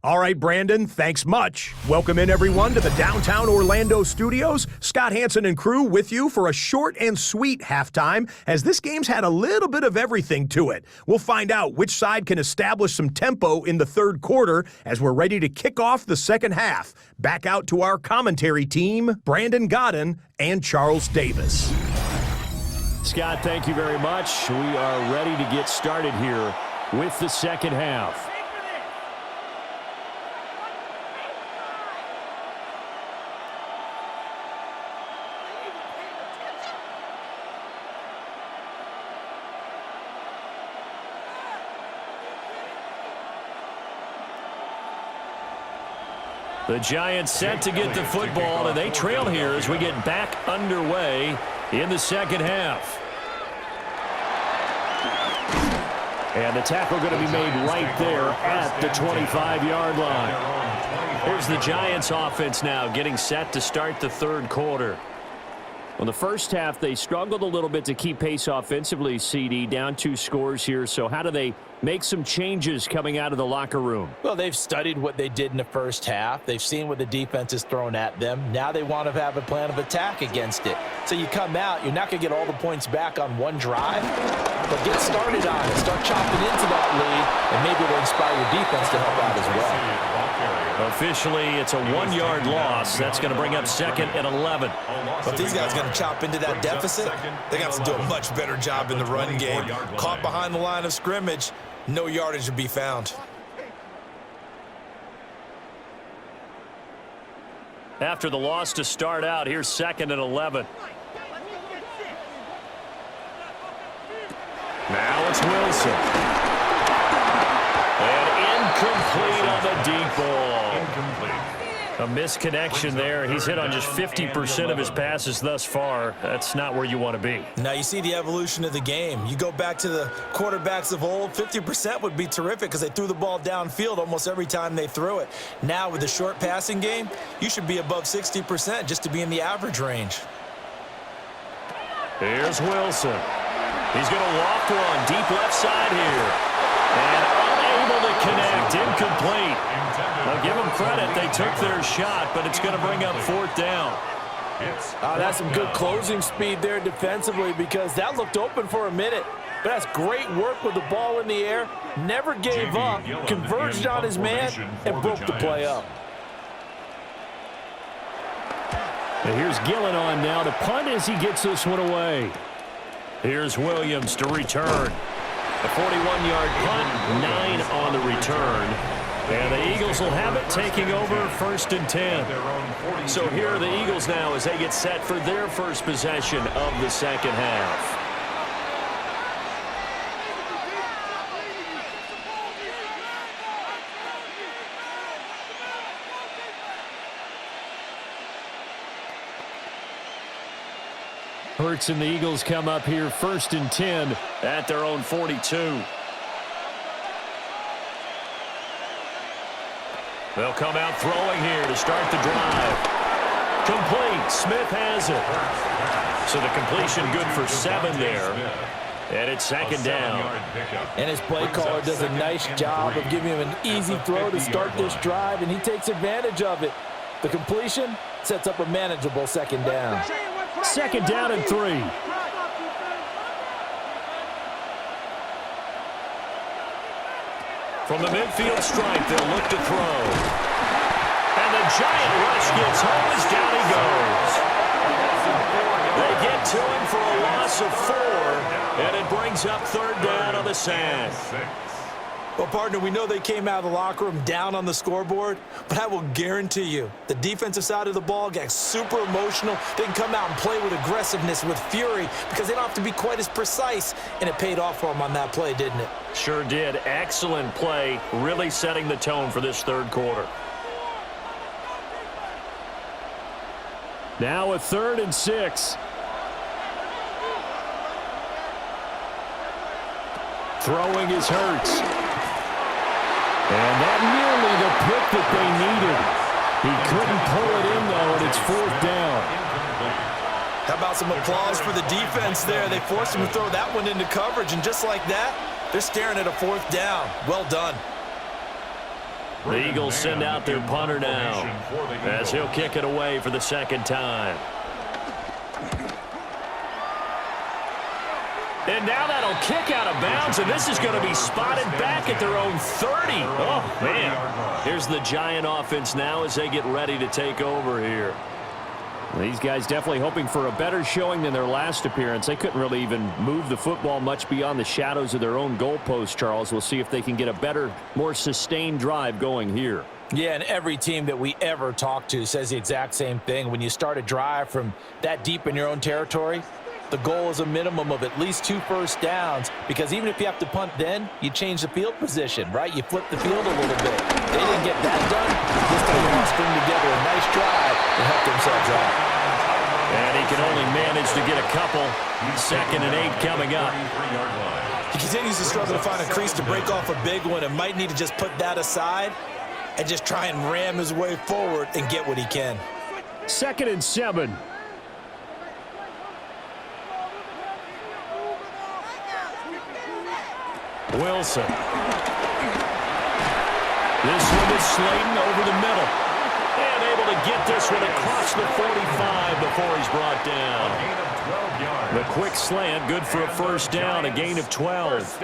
S5: All right, Brandon, thanks much. Welcome in, everyone, to the downtown Orlando studios. Scott Hansen and crew with you for a short and sweet halftime, as this game's had a little bit of everything to it. We'll find out which side can establish some tempo in the third quarter as we're ready to kick off the second half. Back out to our commentary team, Brandon Godden and Charles Davis.
S1: Scott, thank you very much. We are ready to get started here with the second half. The Giants set to get the football, and they trail here as we get back underway in the second half. And the tackle going to be made right there at the 25-yard line. Here's the Giants offense now getting set to start the third quarter. Well, the first half, they struggled a little bit to keep pace offensively, CD, down 2 scores here. So how do they make some changes coming out of the locker room?
S4: Well, they've studied what they did in the first half. They've seen what the defense has thrown at them. Now they want to have a plan of attack against it. So you come out, you're not going to get all the points back on one drive, but get started on it. Start chopping into that lead, and maybe it'll inspire your defense to help out as well.
S1: Officially, it's a 1-yard loss. That's going to bring up second and 11.
S2: But these guys going to chop into that deficit, they got to do a much better job in the run game. Caught behind the line of scrimmage, no yardage to be found.
S1: After the loss to start out, here's second and 11. Now it's Wilson. And incomplete on the deep ball. A misconnection there. He's hit on just 50% of his passes thus far. That's not where you want to be.
S2: Now you see the evolution of the game. You go back to the quarterbacks of old, 50% would be terrific because they threw the ball downfield almost every time they threw it. Now with the short passing game, you should be above 60% just to be in the average range.
S1: Here's Wilson. He's going to loft one deep left side here. And unable to connect, incomplete. I'll give them credit. They took their shot, but it's going to bring up fourth down.
S4: That's some good closing speed there defensively because that looked open for a minute. But that's great work with the ball in the air. Never gave up, converged on his man, and broke the play up.
S1: And here's Gillen on now to punt as he gets this one away. Here's Williams to return. A 41-yard punt, 9 on the return. And the Eagles will have it, taking over first and 10. So here are the Eagles now as they get set for their first possession of the second half. Hurts and the Eagles come up here first and 10 at their own 42. They'll come out throwing here to start the drive. Complete. Smith has it. So the completion good for 7 there. And it's second down.
S4: And his play caller does a nice job of giving him an easy throw to start this drive, and he takes advantage of it. The completion sets up a manageable second down.
S1: Second down and 3. From the midfield stripe, they'll look to throw. And the giant rush gets home as down he goes. They get to him for a loss of 4, and it brings up third down on the sack.
S2: Well, partner, we know they came out of the locker room down on the scoreboard, but I will guarantee you the defensive side of the ball gets super emotional. They can come out and play with aggressiveness, with fury, because they don't have to be quite as precise, and it paid off for them on that play, didn't it?
S1: Sure did. Excellent play, really setting the tone for this third quarter. Now a 3rd and 6. Throwing is Hurts. And that nearly the pick that they needed. He couldn't pull it in, though, and it's 4th down.
S4: How about some applause for the defense there? They forced him to throw that one into coverage, and just like that, they're staring at a 4th down. Well done.
S1: The Eagles send out their punter now as he'll kick it away for the 2nd time. And now that'll kick out of bounds, and this is going to be spotted back at their own 30. Oh, man. Here's the Giant offense now as they get ready to take over here. These guys definitely hoping for a better showing than their last appearance. They couldn't really even move the football much beyond the shadows of their own goalpost, Charles. We'll see if they can get a better, more sustained drive going here.
S2: Yeah, and every team that we ever talk to says the exact same thing. When you start a drive from that deep in your own territory, the goal is a minimum of at least 2 first downs, because even if you have to punt then, you change the field position, right? You flip the field a little bit. They didn't get that done. This time they want to string together a nice drive and help themselves out.
S1: And he can only manage to get a couple. 2nd and 8 coming up.
S2: He continues to struggle to find a crease to break off a big one, and might need to just put that aside and just try and ram his way forward and get what he can.
S1: 2nd and 7. Wilson. This one is Slayton over the middle. And able to get this one across the 45 before he's brought down. The quick slant, good for a 1st down, a gain of 12.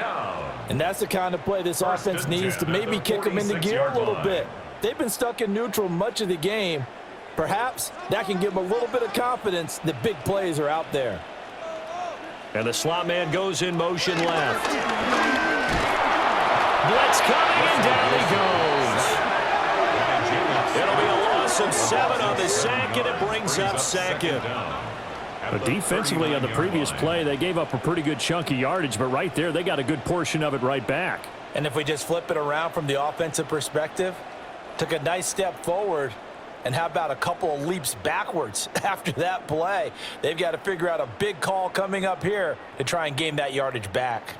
S2: And that's the kind of play this offense needs to maybe kick them into gear a little bit. They've been stuck in neutral much of the game. Perhaps that can give them a little bit of confidence that big plays are out there.
S1: And the slot man goes in motion left. Blitz coming, and down he goes. It'll be a loss of 7 on the sack, and it brings up 2nd. But defensively on the previous play, they gave up a pretty good chunk of yardage, but right there, they got a good portion of it right back.
S2: And if we just flip it around from the offensive perspective, took a nice step forward, and how about a couple of leaps backwards after that play? They've got to figure out a big call coming up here to try and gain that yardage back.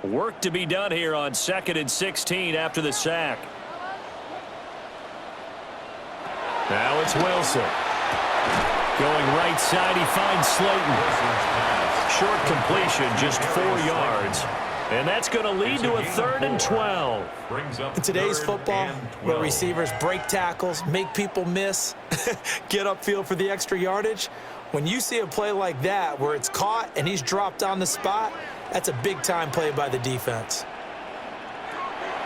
S1: Work to be done here on 2nd and 16 after the sack. Now it's Wilson. Going right side, he finds Slayton. Short completion, just 4 yards. And that's going to lead to a 3rd and 12.
S2: In today's football, where receivers break tackles, make people miss, get upfield for the extra yardage, when you see a play like that where it's caught and he's dropped on the spot, that's a big-time play by the defense.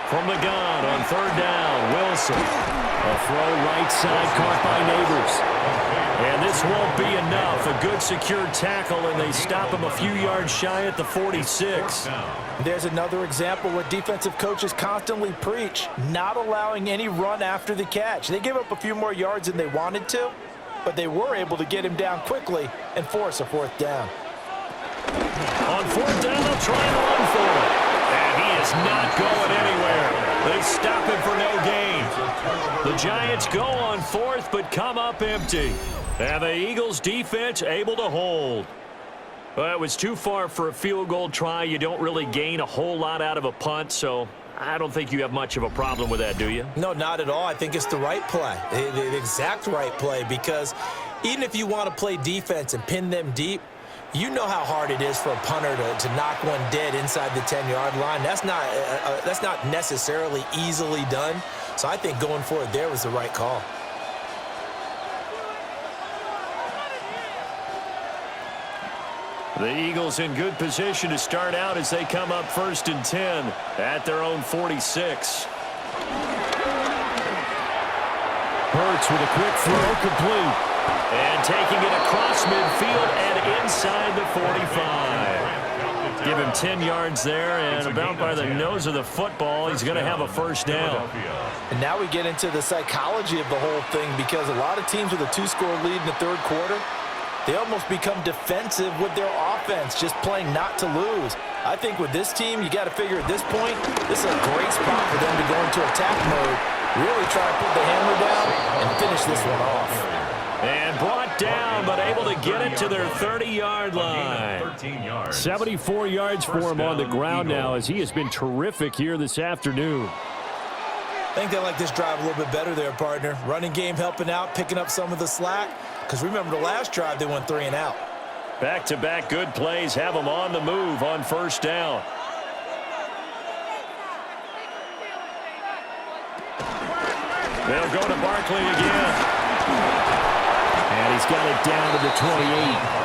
S1: From the gun on 3rd down, Wilson. A throw right side caught by Neighbors. And this won't be enough. A good secure tackle, and they stop him a few yards shy at the 46.
S2: There's another example where defensive coaches constantly preach, not allowing any run after the catch. They gave up a few more yards than they wanted to, but they were able to get him down quickly and force a 4th down.
S1: On 4th down, they'll try and run for it. And he is not going anywhere. They stop him for no gain. The Giants go on 4th, but come up empty. And the Eagles' defense able to hold. Well, it was too far for a field goal try. You don't really gain a whole lot out of a punt, so I don't think you have much of a problem with that, do you?
S2: No, not at all. I think it's the right play, the exact right play, because even if you want to play defense and pin them deep, you know how hard it is for a punter to knock one dead inside the 10-yard line. That's not necessarily easily done. So I think going for it there was the right call.
S1: The Eagles in good position to start out as they come up 1st and 10 at their own 46. Hurts with a quick throw, complete. And taking it across midfield and inside the 45. Give him 10 yards there, and about by the nose of the football, he's going to have a 1st down.
S2: And now we get into the psychology of the whole thing, because a lot of teams with a 2-score lead in the 3rd quarter, they almost become defensive with their offense, just playing not to lose. I think with this team, you got to figure at this point, this is a great spot for them to go into attack mode, really try to put the hammer down and finish this one off.
S1: And brought down, but able to get it to their 30-yard line. 74 yards for him on the ground now, as he has been terrific here this afternoon.
S2: I think they like this drive a little bit better there, partner. Running game helping out, picking up some of the slack. Because remember the last drive, they went 3 and out.
S1: Back-to-back good plays have them on the move on first down. They'll go to Barkley again. And he's got it down to the 28.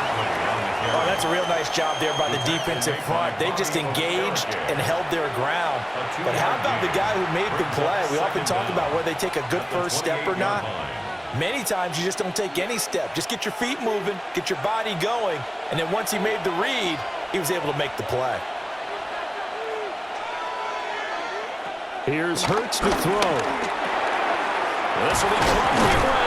S2: Oh, that's a real nice job there by the defensive front. They just engaged and held their ground. But how about the guy who made the play? We often talk about whether they take a good first step or not. Many times you just don't take any step. Just get your feet moving, get your body going, and then once he made the read, he was able to make the play.
S1: Here's Hurts to throw. This will be caught.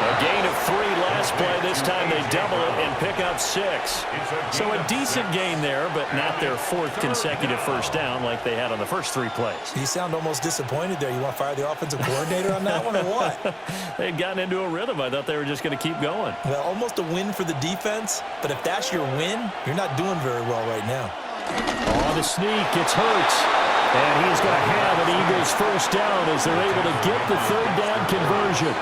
S1: A gain of 3 last play. This time they double it and pick up 6. So a decent gain there, but not their 4th consecutive first down like they had on the first 3 plays.
S2: You sound almost disappointed there. You want to fire the offensive coordinator on that one or what?
S1: They'd gotten into a rhythm. I thought they were just going to keep going.
S2: Well, almost a win for the defense, but if that's your win, you're not doing very well right now.
S1: On the sneak, it's Hurts. And he's going to have an Eagles first down as they're able to get the 3rd down conversion.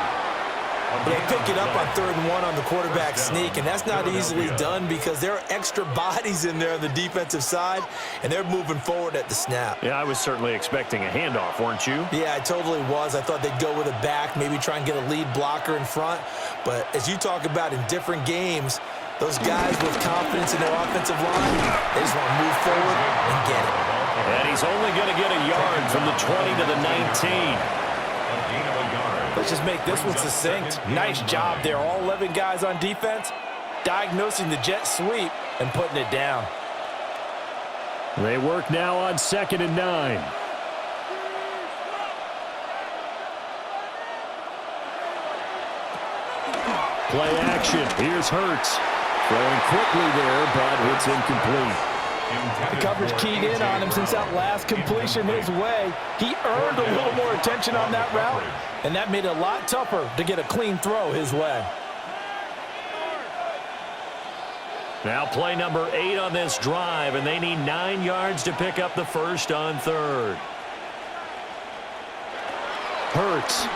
S2: They pick it up on 3rd and 1 on the quarterback sneak, and that's not easily done because there are extra bodies in there on the defensive side, and they're moving forward at the snap.
S1: Yeah, I was certainly expecting a handoff, weren't you?
S2: Yeah, I totally was. I thought they'd go with a back, maybe try and get a lead blocker in front. But as you talk about in different games, those guys with confidence in their offensive line, they just want to move forward and get it.
S1: And he's only going to get a yard from the 20 to the 19.
S4: Let's just make this one succinct. Nice job there. All 11 guys on defense, diagnosing the jet sweep and putting it down.
S1: They work now on 2nd and 9. Play action. Here's Hurts. Throwing quickly there, but it's incomplete.
S4: The coverage keyed in on him since that last completion his way. He earned a little more attention on that route, and that made it a lot tougher to get a clean throw his way.
S1: Now play number 8 on this drive, and they need 9 yards to pick up the first on 3rd. Hurts.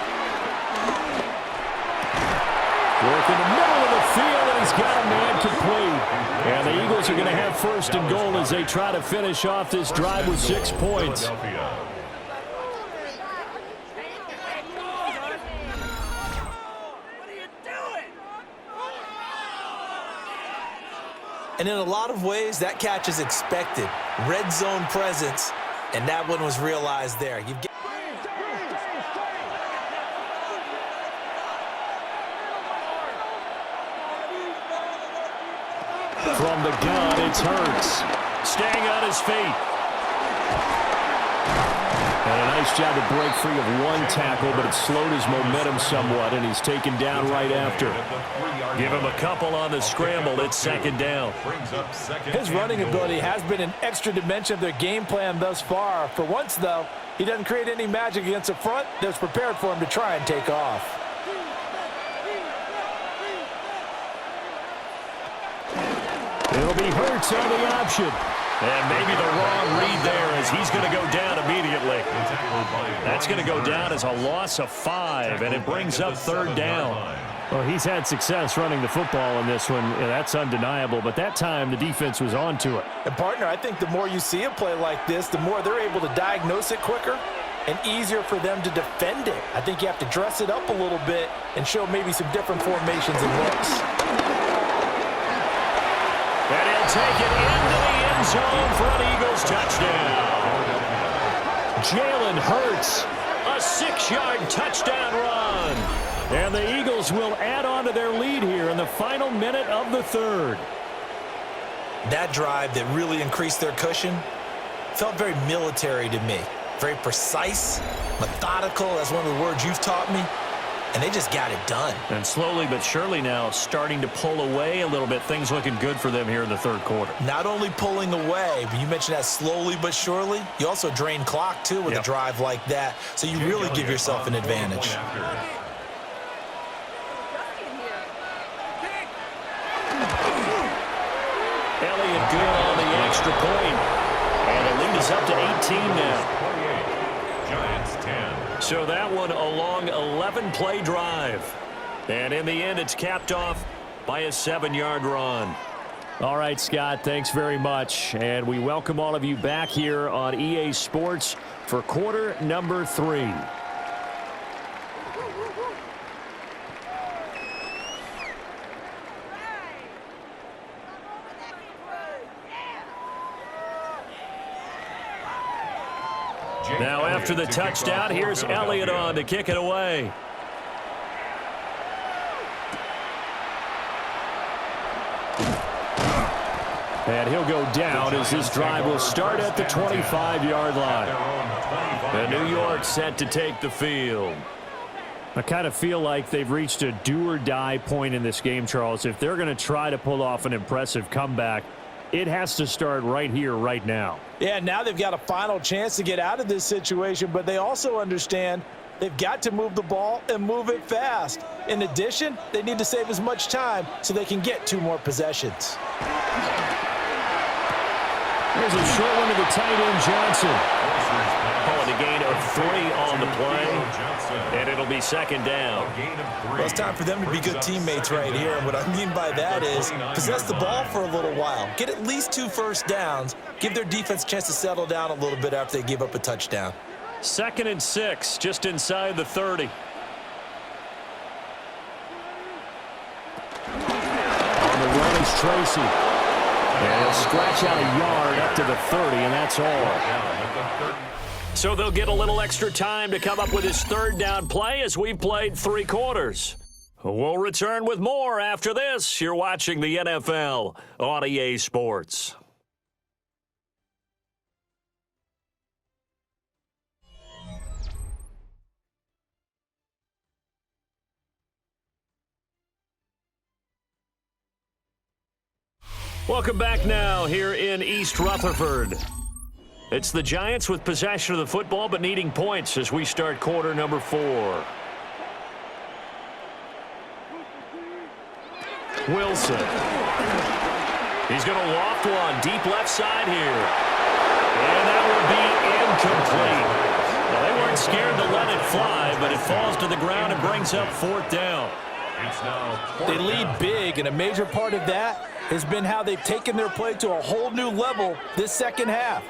S1: Work in the middle of the field, and he's got a man complete. And the Eagles are going to have 1st and goal as they try to finish off this drive with 6 points.
S2: And in a lot of ways, that catch is expected. Red zone presence, and that one was realized there.
S1: From the gun, it's Hurts. Staying on his feet. And a nice job to break free of 1 tackle, but it slowed his momentum somewhat, and he's taken down right after. Give him a couple on the scramble. It's 2nd down.
S4: His running ability has been an extra dimension of their game plan thus far. For once, though, he doesn't create any magic against the front that's prepared for him to try and take off.
S1: It'll be Hurts on the option. And maybe the wrong read there as he's going to go down immediately. That's going to go down as a loss of 5, and it brings up 3rd down. Well, he's had success running the football in this one. Yeah, that's undeniable, but that time the defense was on to it.
S4: And, partner, I think the more you see a play like this, the more they're able to diagnose it quicker and easier for them to defend it. I think you have to dress it up a little bit and show maybe some different formations and looks.
S1: And he'll take it into the end zone for an Eagles touchdown. Jalen Hurts, a 6-yard touchdown run. And the Eagles will add on to their lead here in the final minute of the 3rd.
S2: That drive that really increased their cushion felt very military to me. Very precise, methodical. That's one of the words you've taught me. And they just got it done.
S1: And slowly but surely now starting to pull away a little bit. Things looking good for them here in the 3rd quarter.
S2: Not only pulling away, but you mentioned that slowly but surely. You also drain clock, too, with a drive like that. So you really give yourself an advantage. Elliott
S1: good on the extra point. And the lead is up to 18 now.
S3: Giants 10.
S1: So that one a long 11-play drive. And in the end, it's capped off by a 7-yard run. All right, Scott, thanks very much. And we welcome all of you back here on EA Sports for quarter number 3. Now after the touchdown, here's Elliott on to kick it away. And he'll go down as this drive will start at the 25-yard line. And New York set to take the field. I kind of feel like they've reached a do-or-die point in this game, Charles. If they're going to try to pull off an impressive comeback, it has to start right here, right now.
S4: Yeah, now they've got a final chance to get out of this situation, but they also understand they've got to move the ball and move it fast. In addition, they need to save as much time so they can get 2 more possessions.
S1: There's a short one to the tight end, Johnson. Calling a gain of 3 on the play, and it'll be second down.
S2: Well, it's time for them to be good teammates right here, and what I mean by that is possess the ball for a little while. Get at least 2 first downs. Give their defense a chance to settle down a little bit after they give up a touchdown.
S1: 2nd and 6, just inside the 30. On the run is Tracy. And he'll scratch out a yard up to the 30, and that's all. So they'll get a little extra time to come up with his 3rd down play as we've played 3 quarters. We'll return with more after this. You're watching the NFL on EA Sports. Welcome back now here in East Rutherford. It's the Giants with possession of the football but needing points as we start quarter number 4. Wilson. He's going to loft one deep left side here. And that will be incomplete. Well, they weren't scared to let it fly, but it falls to the ground and brings up 4th down.
S4: They lead big, and a major part of that has been how they've taken their play to a whole new level this second half.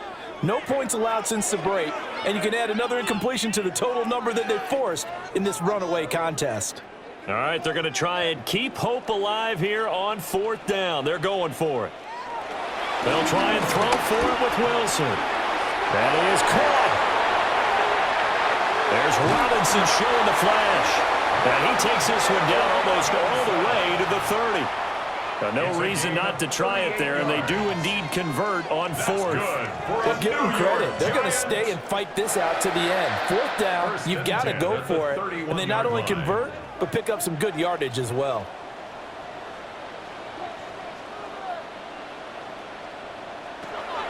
S4: No points allowed since the break, and you can add another incompletion to the total number that they forced in this runaway contest.
S1: All right, they're going to try and keep hope alive here on 4th down. They're going for it. They'll try and throw for it with Wilson. That is caught. There's Robinson showing the flash. And he takes this one down almost all the way to the 30. No reason not to try it there, and they do indeed convert on 4th.
S4: Well, give them credit. They're going to stay and fight this out to the end. 4th down, you've got to go for it. And they not only convert, but pick up some good yardage as well.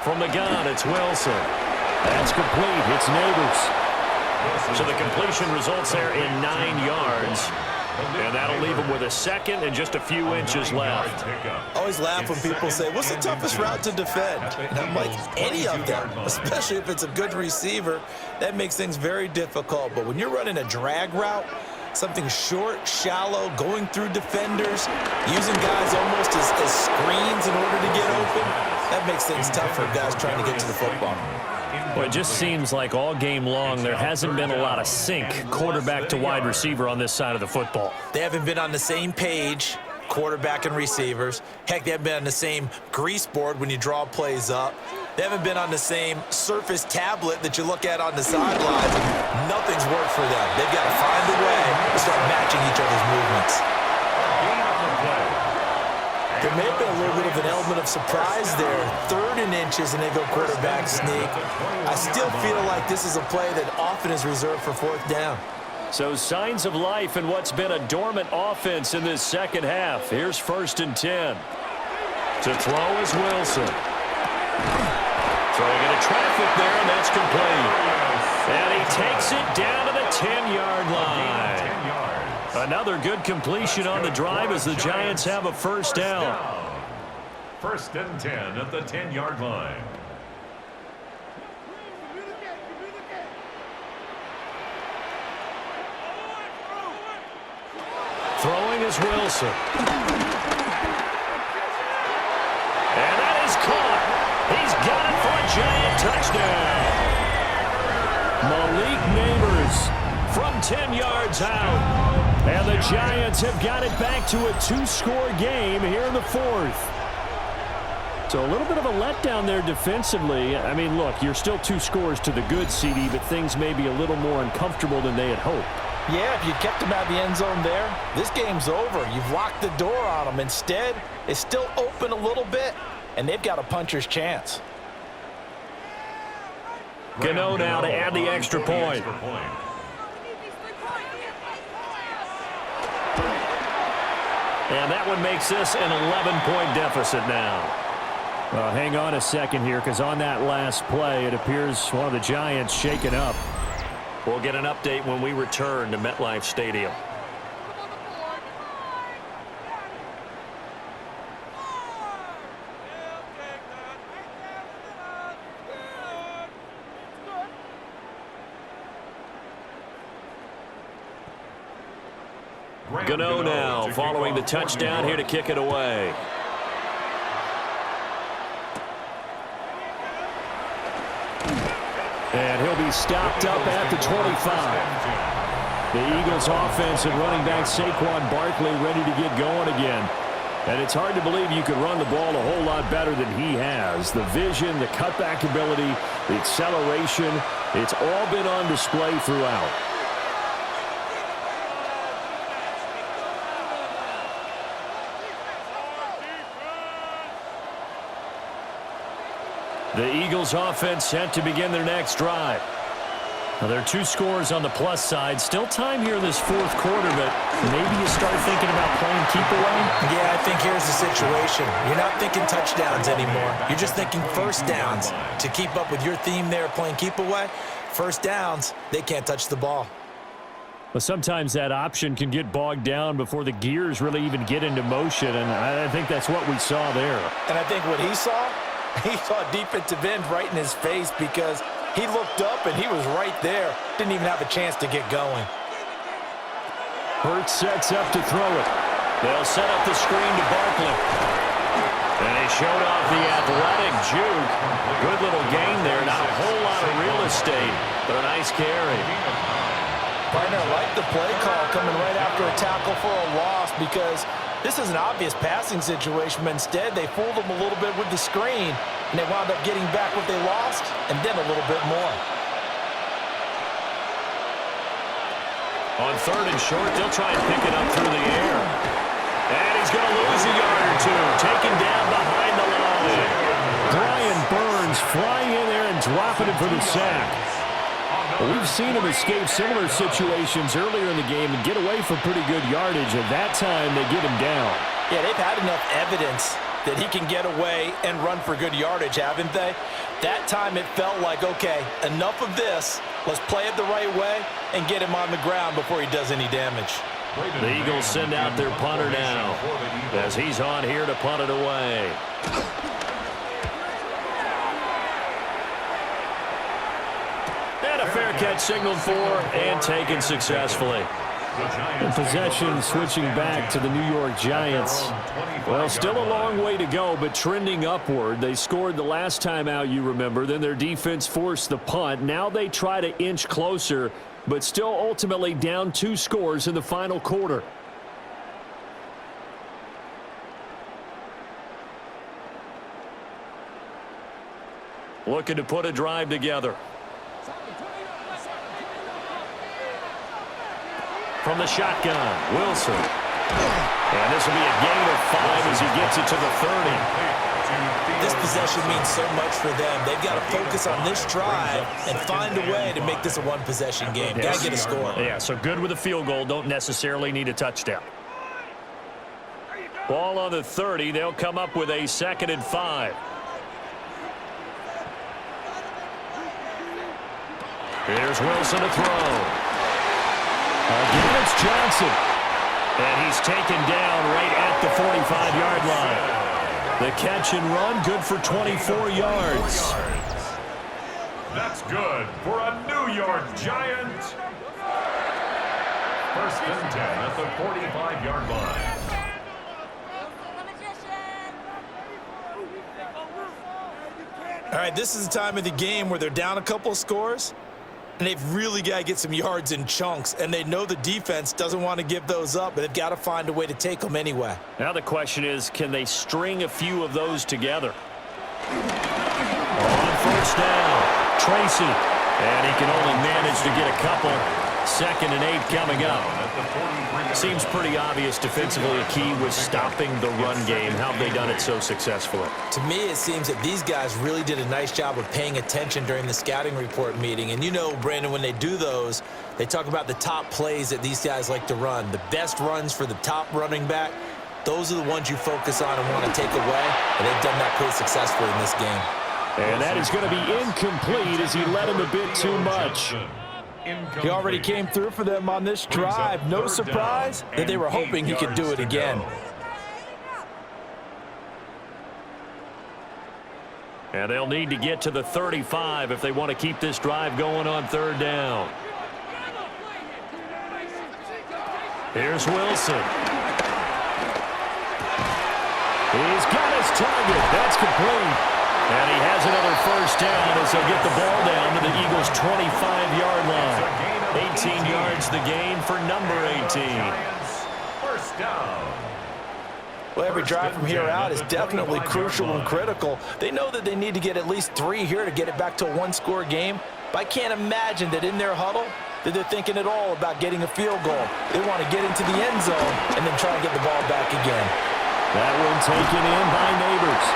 S1: From the gun, it's Wilson. That's complete. It's Neighbors. So the completion results there in 9 yards. And that'll leave him with a 2nd and just a few inches left.
S2: I always laugh when people say, what's the toughest route to defend? And I'm like, any of them, especially if it's a good receiver. That makes things very difficult. But when you're running a drag route, something short, shallow, going through defenders, using guys almost as screens in order to get open, that makes things tough for guys trying to get to the football.
S1: Well, it just seems like all game long there hasn't been a lot of sync quarterback to wide receiver on this side of the football.
S2: They haven't been on the same page, quarterback and receivers. Heck, they haven't been on the same grease board when you draw plays up. They haven't been on the same Surface tablet that you look at on the sidelines. Nothing's worked for them. They've got to find a way to start matching each other's movements. There may have been a little bit of an element of surprise there. 3rd and inches, and they go quarterback sneak. I still feel like this is a play that often is reserved for 4th down.
S1: So signs of life in what's been a dormant offense in this second half. Here's 1st and 10. To throw is Wilson. Throwing into traffic there, and that's complete. And he takes it down to the 10-yard line. Another good completion on the drive as the Giants have a 1st down.
S3: 1st and 10 at the 10-yard line.
S1: Here's Wilson. And that is caught. He's got it for a Giant touchdown. Malik Neighbors from 10 yards out. And the Giants have got it back to a 2-score game here in the fourth. So a little bit of a letdown there defensively. I mean, look, you're still 2 scores to the good, CD, but things may be a little more uncomfortable than they had hoped.
S4: Yeah, if you kept them out of the end zone there, this game's over. You've locked the door on them. Instead, it's still open a little bit, and they've got a puncher's chance.
S1: Gano now to add the extra point. And that one makes this an 11-point deficit now. Well, hang on a second here, because on that last play, it appears one of the Giants shaken up. We'll get an update when we return to MetLife Stadium. Gano now following the touchdown here to kick it away. And he'll be stopped up at the 25. The Eagles offense and running back Saquon Barkley ready to get going again. And it's hard to believe you could run the ball a whole lot better than he has. The vision, the cutback ability, the acceleration, it's all been on display throughout. The Eagles offense set to begin their next drive. Now, there are 2 scores on the plus side. Still time here in this fourth quarter, but maybe you start thinking about playing keep away?
S2: Yeah, I think here's the situation. You're not thinking touchdowns anymore. You're just thinking first downs. To keep up with your theme there, playing keep away, first downs, they can't touch the ball.
S1: Well, sometimes that option can get bogged down before the gears really even get into motion, and I think that's what we saw there.
S4: And I think what he saw a defensive end right in his face because he looked up and he was right there. Didn't even have a chance to get going.
S1: Hurts sets up to throw it. They'll set up the screen to Barkley. And he showed off the athletic juke. Good little gain there. Not a whole lot of real estate, but a nice carry.
S4: Partner liked the play call coming right after a tackle for a loss because this is an obvious passing situation, but instead they fooled them a little bit with the screen, and they wound up getting back what they lost and then a little bit more.
S1: On 3rd and short, they'll try and pick it up through the air. And he's going to lose a yard or 2, taken down behind the line. Brian Burns flying in there and dropping it for the sack. Well, we've seen him escape similar situations earlier in the game and get away for pretty good yardage. At that time, they get him down.
S4: Yeah, they've had enough evidence that he can get away and run for good yardage, haven't they? That time it felt like, okay, enough of this. Let's play it the right way and get him on the ground before he does any damage.
S1: The Eagles send out their punter now as he's on here to punt it away. And a fair catch signaled for and taken successfully. And possession switching back to the New York Giants. Well, still a long way to go, but trending upward. They scored the last time out, you remember. Then their defense forced the punt. Now they try to inch closer, but still ultimately down 2 scores in the final quarter. Looking to put a drive together. From the shotgun, Wilson. And this will be a gain of 5 as he gets it to the 30.
S2: This possession means so much for them. They've got to focus on this drive and find a way to make this a one-possession game. Got to get a score.
S1: Yeah, so good with a field goal. Don't necessarily need a touchdown. Ball on the 30. They'll come up with a 2nd and 5. Here's Wilson to throw. Again, it's Johnson. And he's taken down right at the 45-yard line. The catch and run, good for 24 yards.
S3: That's good for a New York Giant. First and 10 at the 45-yard line.
S2: All right, this is the time of the game where they're down a couple of scores, and they've really got to get some yards in chunks, and they know the defense doesn't want to give those up, but they've got to find a way to take them anyway.
S1: Now the question is, can they string a few of those together? On first down, Tracy, and he can only manage to get a couple. 2nd and 8 coming up. Seems pretty obvious defensively a key was stopping the run game. How have they done it so successfully?
S2: To me, it seems that these guys really did a nice job of paying attention during the scouting report meeting. And you know, Brandon, when they do those, they talk about the top plays that these guys like to run. The best runs for the top running back, those are the ones you focus on and want to take away. And they've done that pretty successfully in this game.
S1: And that is going to be incomplete as he led him a bit too much.
S4: He already came through for them on this drive. No surprise that they were hoping he could do it again.
S1: And they'll need to get to the 35 if they want to keep this drive going on 3rd down. Here's Wilson. He's got his target. That's complete. And he has another first down as they'll get the ball down to the Eagles' 25-yard line. 18 yards the gain for number 18.
S3: First down.
S4: Well, every drive from here out is definitely crucial and critical. They know that they need to get at least 3 here to get it back to a one-score game. But I can't imagine that in their huddle that they're thinking at all about getting a field goal. They want to get into the end zone and then try and get the ball back again.
S1: That one taken in by Neighbors.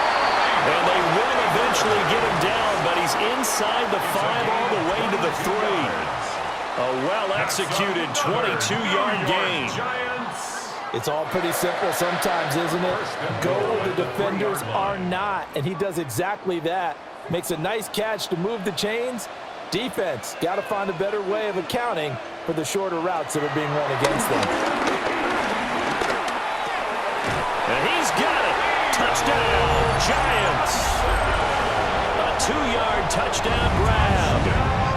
S1: And they will eventually get him down, but he's inside the 5 all the way to the 3. A well-executed 22-yard gain.
S4: It's all pretty simple sometimes, isn't it? Go where the defenders are not, and he does exactly that. Makes a nice catch to move the chains. Defense, got to find a better way of accounting for the shorter routes that are being run against them.
S1: And he's got it. Touchdown, Giants. A 2-yard touchdown grab.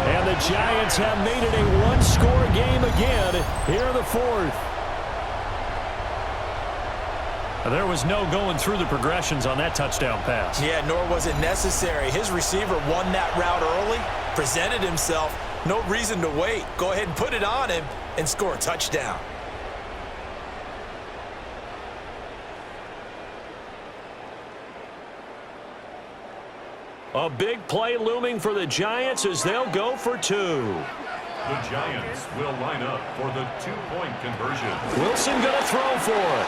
S1: And the Giants have made it a one-score game again here in the 4th. There was no going through the progressions on that touchdown pass.
S2: Yeah, nor was it necessary. His receiver won that route early, presented himself, no reason to wait. Go ahead and put it on him and score a touchdown.
S1: A big play looming for the Giants as they'll go for 2.
S3: The Giants will line up for the 2-point conversion.
S1: Wilson going to throw for it.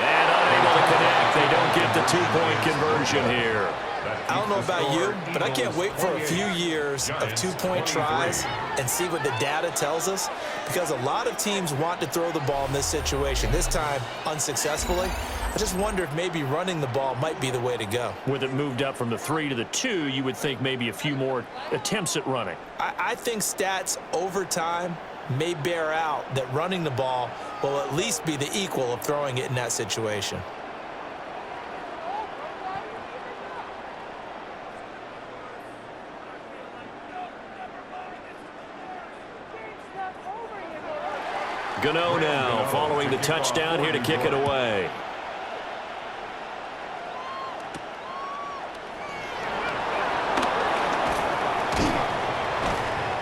S1: And unable to connect. They don't get the 2-point conversion here.
S2: I don't know about you, but I can't wait for a few years of 2-point tries and see what the data tells us, because a lot of teams want to throw the ball in this situation. This time, unsuccessfully. I just wonder if maybe running the ball might be the way to go.
S1: With it moved up from the 3 to the 2, you would think maybe a few more attempts at running.
S2: I think stats over time may bear out that running the ball will at least be the equal of throwing it in that situation.
S1: Gano now following the touchdown here to kick it away.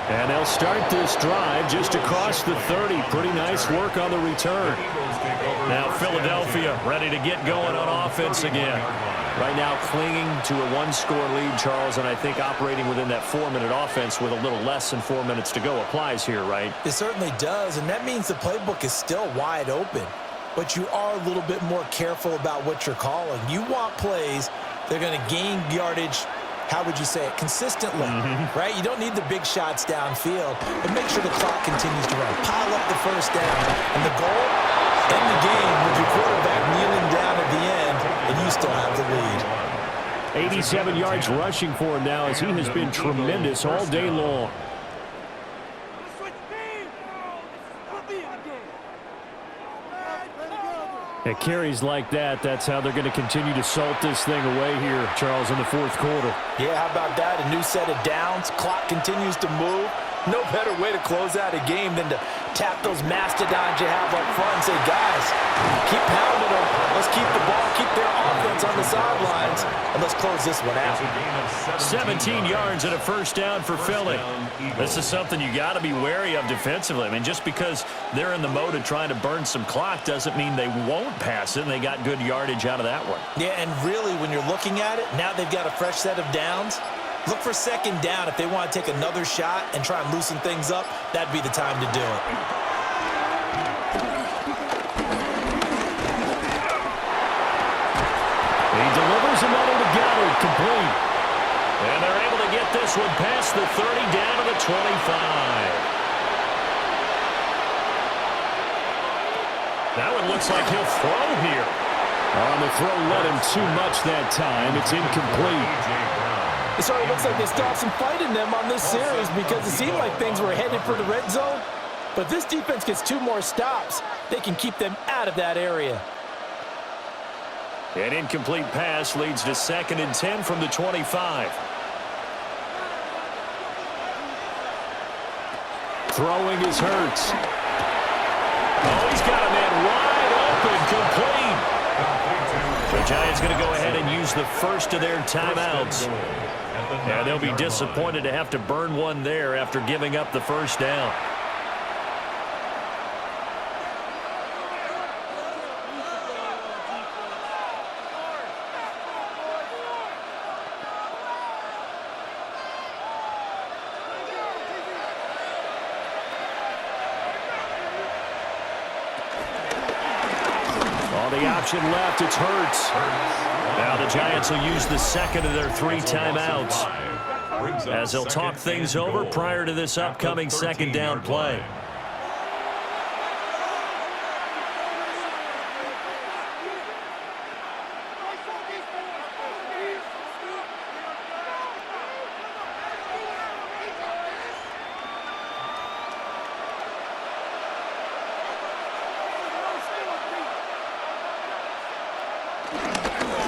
S1: And they'll start this drive just across the 30. Pretty nice work on the return. Now Philadelphia ready to get going on offense again. Right now clinging to a one-score lead, Charles, and I think operating within that 4-minute offense with a little less than 4 minutes to go applies here, right?
S2: It certainly does, and that means the playbook is still wide open. But you are a little bit more careful about what you're calling. You want plays that are going to gain yardage, how would you say it, consistently, right? You don't need the big shots downfield, but make sure the clock continues to run. Pile up the first down, and the goal, end the game with your quarterback kneeling down at the end, and you still have the lead.
S1: 87 yards rushing for him now as he has been tremendous all day long. At carries like that, that's how they're going to continue to salt this thing away here, Charles, in the 4th quarter.
S4: Yeah, how about that? A new set of downs. Clock continues to move. No better way to close out a game than to tap those mastodons you have up front and say, guys, keep pounding them. Let's keep the ball, keep their offense on the sidelines, and let's close this one out.
S1: 17 yards and a first down for Philly. This is something you got to be wary of defensively. I mean, just because they're in the mode of trying to burn some clock doesn't mean they won't pass it, and they got good yardage out of that one.
S2: Yeah, and really, when you're looking at it, now they've got a fresh set of downs. Look for second down. If they want to take another shot and try and loosen things up, that'd be the time to do it.
S1: He delivers another to Goddard, complete. And they're able to get this one past the 30, down to the 25. That one looks like he'll throw here. On the throw, let him too much that time. It's incomplete.
S4: It sort of looks like they stopped some fight in them on this series because it seemed like things were headed for the red zone. But this defense gets 2 more stops. They can keep them out of that area.
S1: An incomplete pass leads to 2nd and 10 from the 25. Throwing is Hurts. Oh, he's got a man wide open, complete. The Giants going to go ahead and use the first of their timeouts. Yeah, they'll be disappointed to have to burn one there after giving up the first down. On the option left, it's Hurts. Now the Giants will use the second of their 3 timeouts as they'll talk things over prior to this upcoming second down play.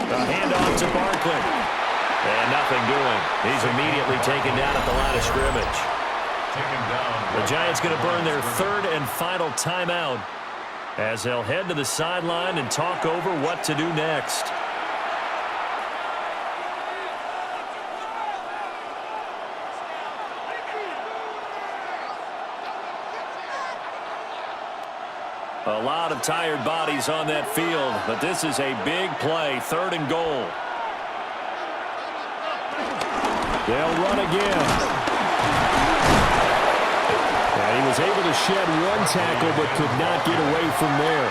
S1: The handoff to Barkley. And nothing doing. He's immediately taken down at the line of scrimmage. The Giants going to burn their 3rd and final timeout as they'll head to the sideline and talk over what to do next. A lot of tired bodies on that field, but this is a big play, 3rd and goal. They'll run again. And he was able to shed 1 tackle, but could not get away from there.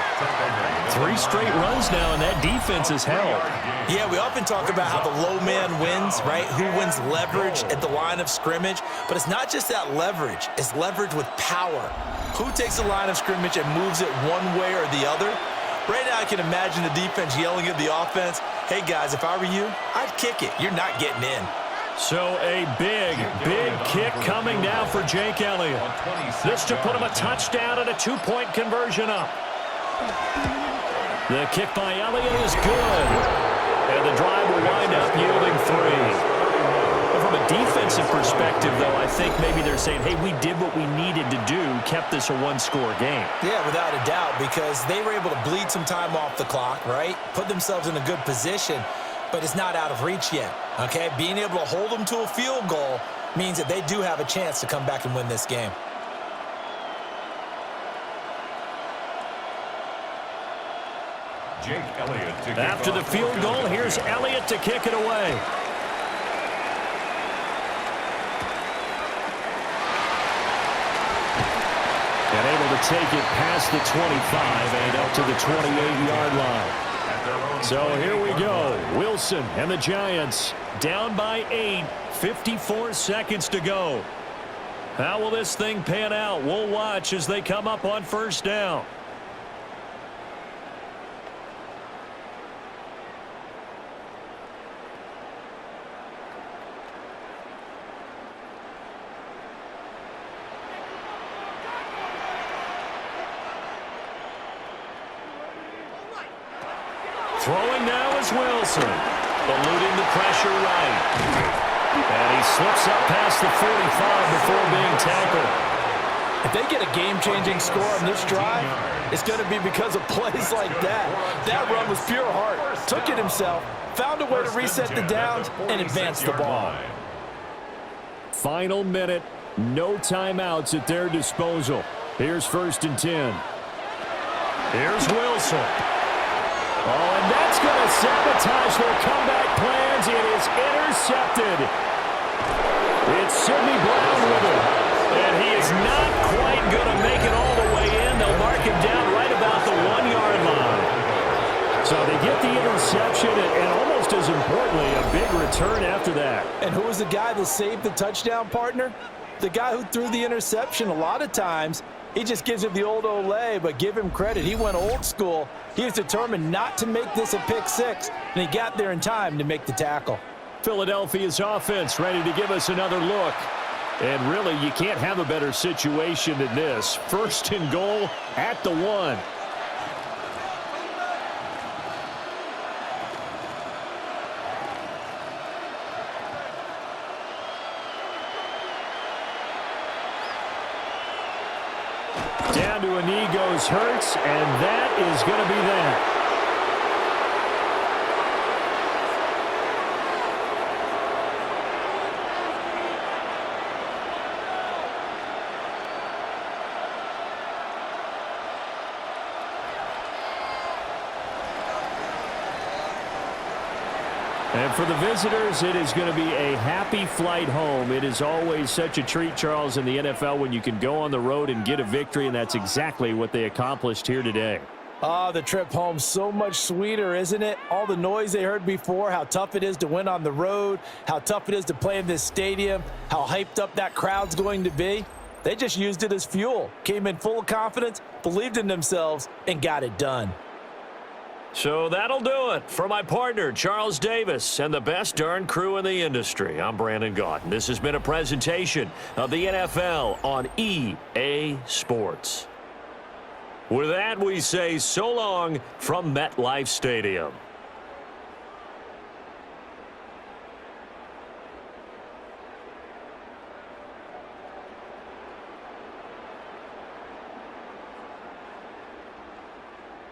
S1: 3 straight runs now, and that defense is held.
S2: Yeah, we often talk about how the low man wins, right? Who wins leverage at the line of scrimmage. But it's not just that leverage. It's leverage with power. Who takes the line of scrimmage and moves it one way or the other? Right now, I can imagine the defense yelling at the offense, hey, guys, if I were you, I'd kick it. You're not getting in.
S1: So a big kick coming now for Jake Elliott. This to put him a touchdown and a 2-point conversion up. The kick by Elliott is good. And the drive will wind up yielding 3. But from a defensive perspective, though, I think maybe they're saying, hey, we did what we needed to do, kept this a 1-score game.
S2: Yeah, without a doubt, because they were able to bleed some time off the clock, right? Put themselves in a good position, but it's not out of reach yet, okay? Being able to hold them to a field goal means that they do have a chance to come back and win this game.
S3: Jake Elliott to kick
S1: After the
S3: off
S1: field
S3: for
S1: goal,
S3: Philadelphia.
S1: here's Elliott to kick it away. And able to take it past the 25 and up to the 28-yard line. So here we go. Wilson and the Giants down by 8, 54 seconds to go. How will this thing pan out? We'll watch as they come up on first down. Throwing now is Wilson. Eluding the pressure right. And he slips up past the 45 before being tackled.
S4: If they get a game-changing score on this drive, it's going to be because of plays like that. That run was pure heart. Took it himself, found a way to reset the downs, and advance the ball.
S1: Final minute, no timeouts at their disposal. Here's 1st and 10. Here's Wilson. Oh, and that's going to sabotage their comeback plans. It is intercepted. It's Sidney Brown with it. And he is not quite going to make it all the way in. They'll mark him down right about the 1-yard line. So they get the interception and almost as importantly, a big return after that.
S4: And who was the guy that saved the touchdown, partner? The guy who threw the interception. A lot of times, he just gives it the old Olay, but give him credit. He went old school. He was determined not to make this a pick six, and he got there in time to make the tackle.
S1: Philadelphia's offense ready to give us another look. And really, you can't have a better situation than this. 1st and goal at the 1. Down to a knee goes Hurts, and that is going to be that. And for the visitors, it is going to be a happy flight home. It is always such a treat, Charles, in the NFL when you can go on the road and get a victory, and that's exactly what they accomplished here today.
S4: Oh, the trip home, so much sweeter, isn't it? All the noise they heard before, how tough it is to win on the road, how tough it is to play in this stadium, how hyped up that crowd's going to be. They just used it as fuel, came in full of confidence, believed in themselves, and got it done.
S1: So that'll do it for my partner, Charles Davis, and the best darn crew in the industry. I'm Brandon Gaudin. This has been a presentation of the NFL on EA Sports. With that, we say so long from MetLife Stadium.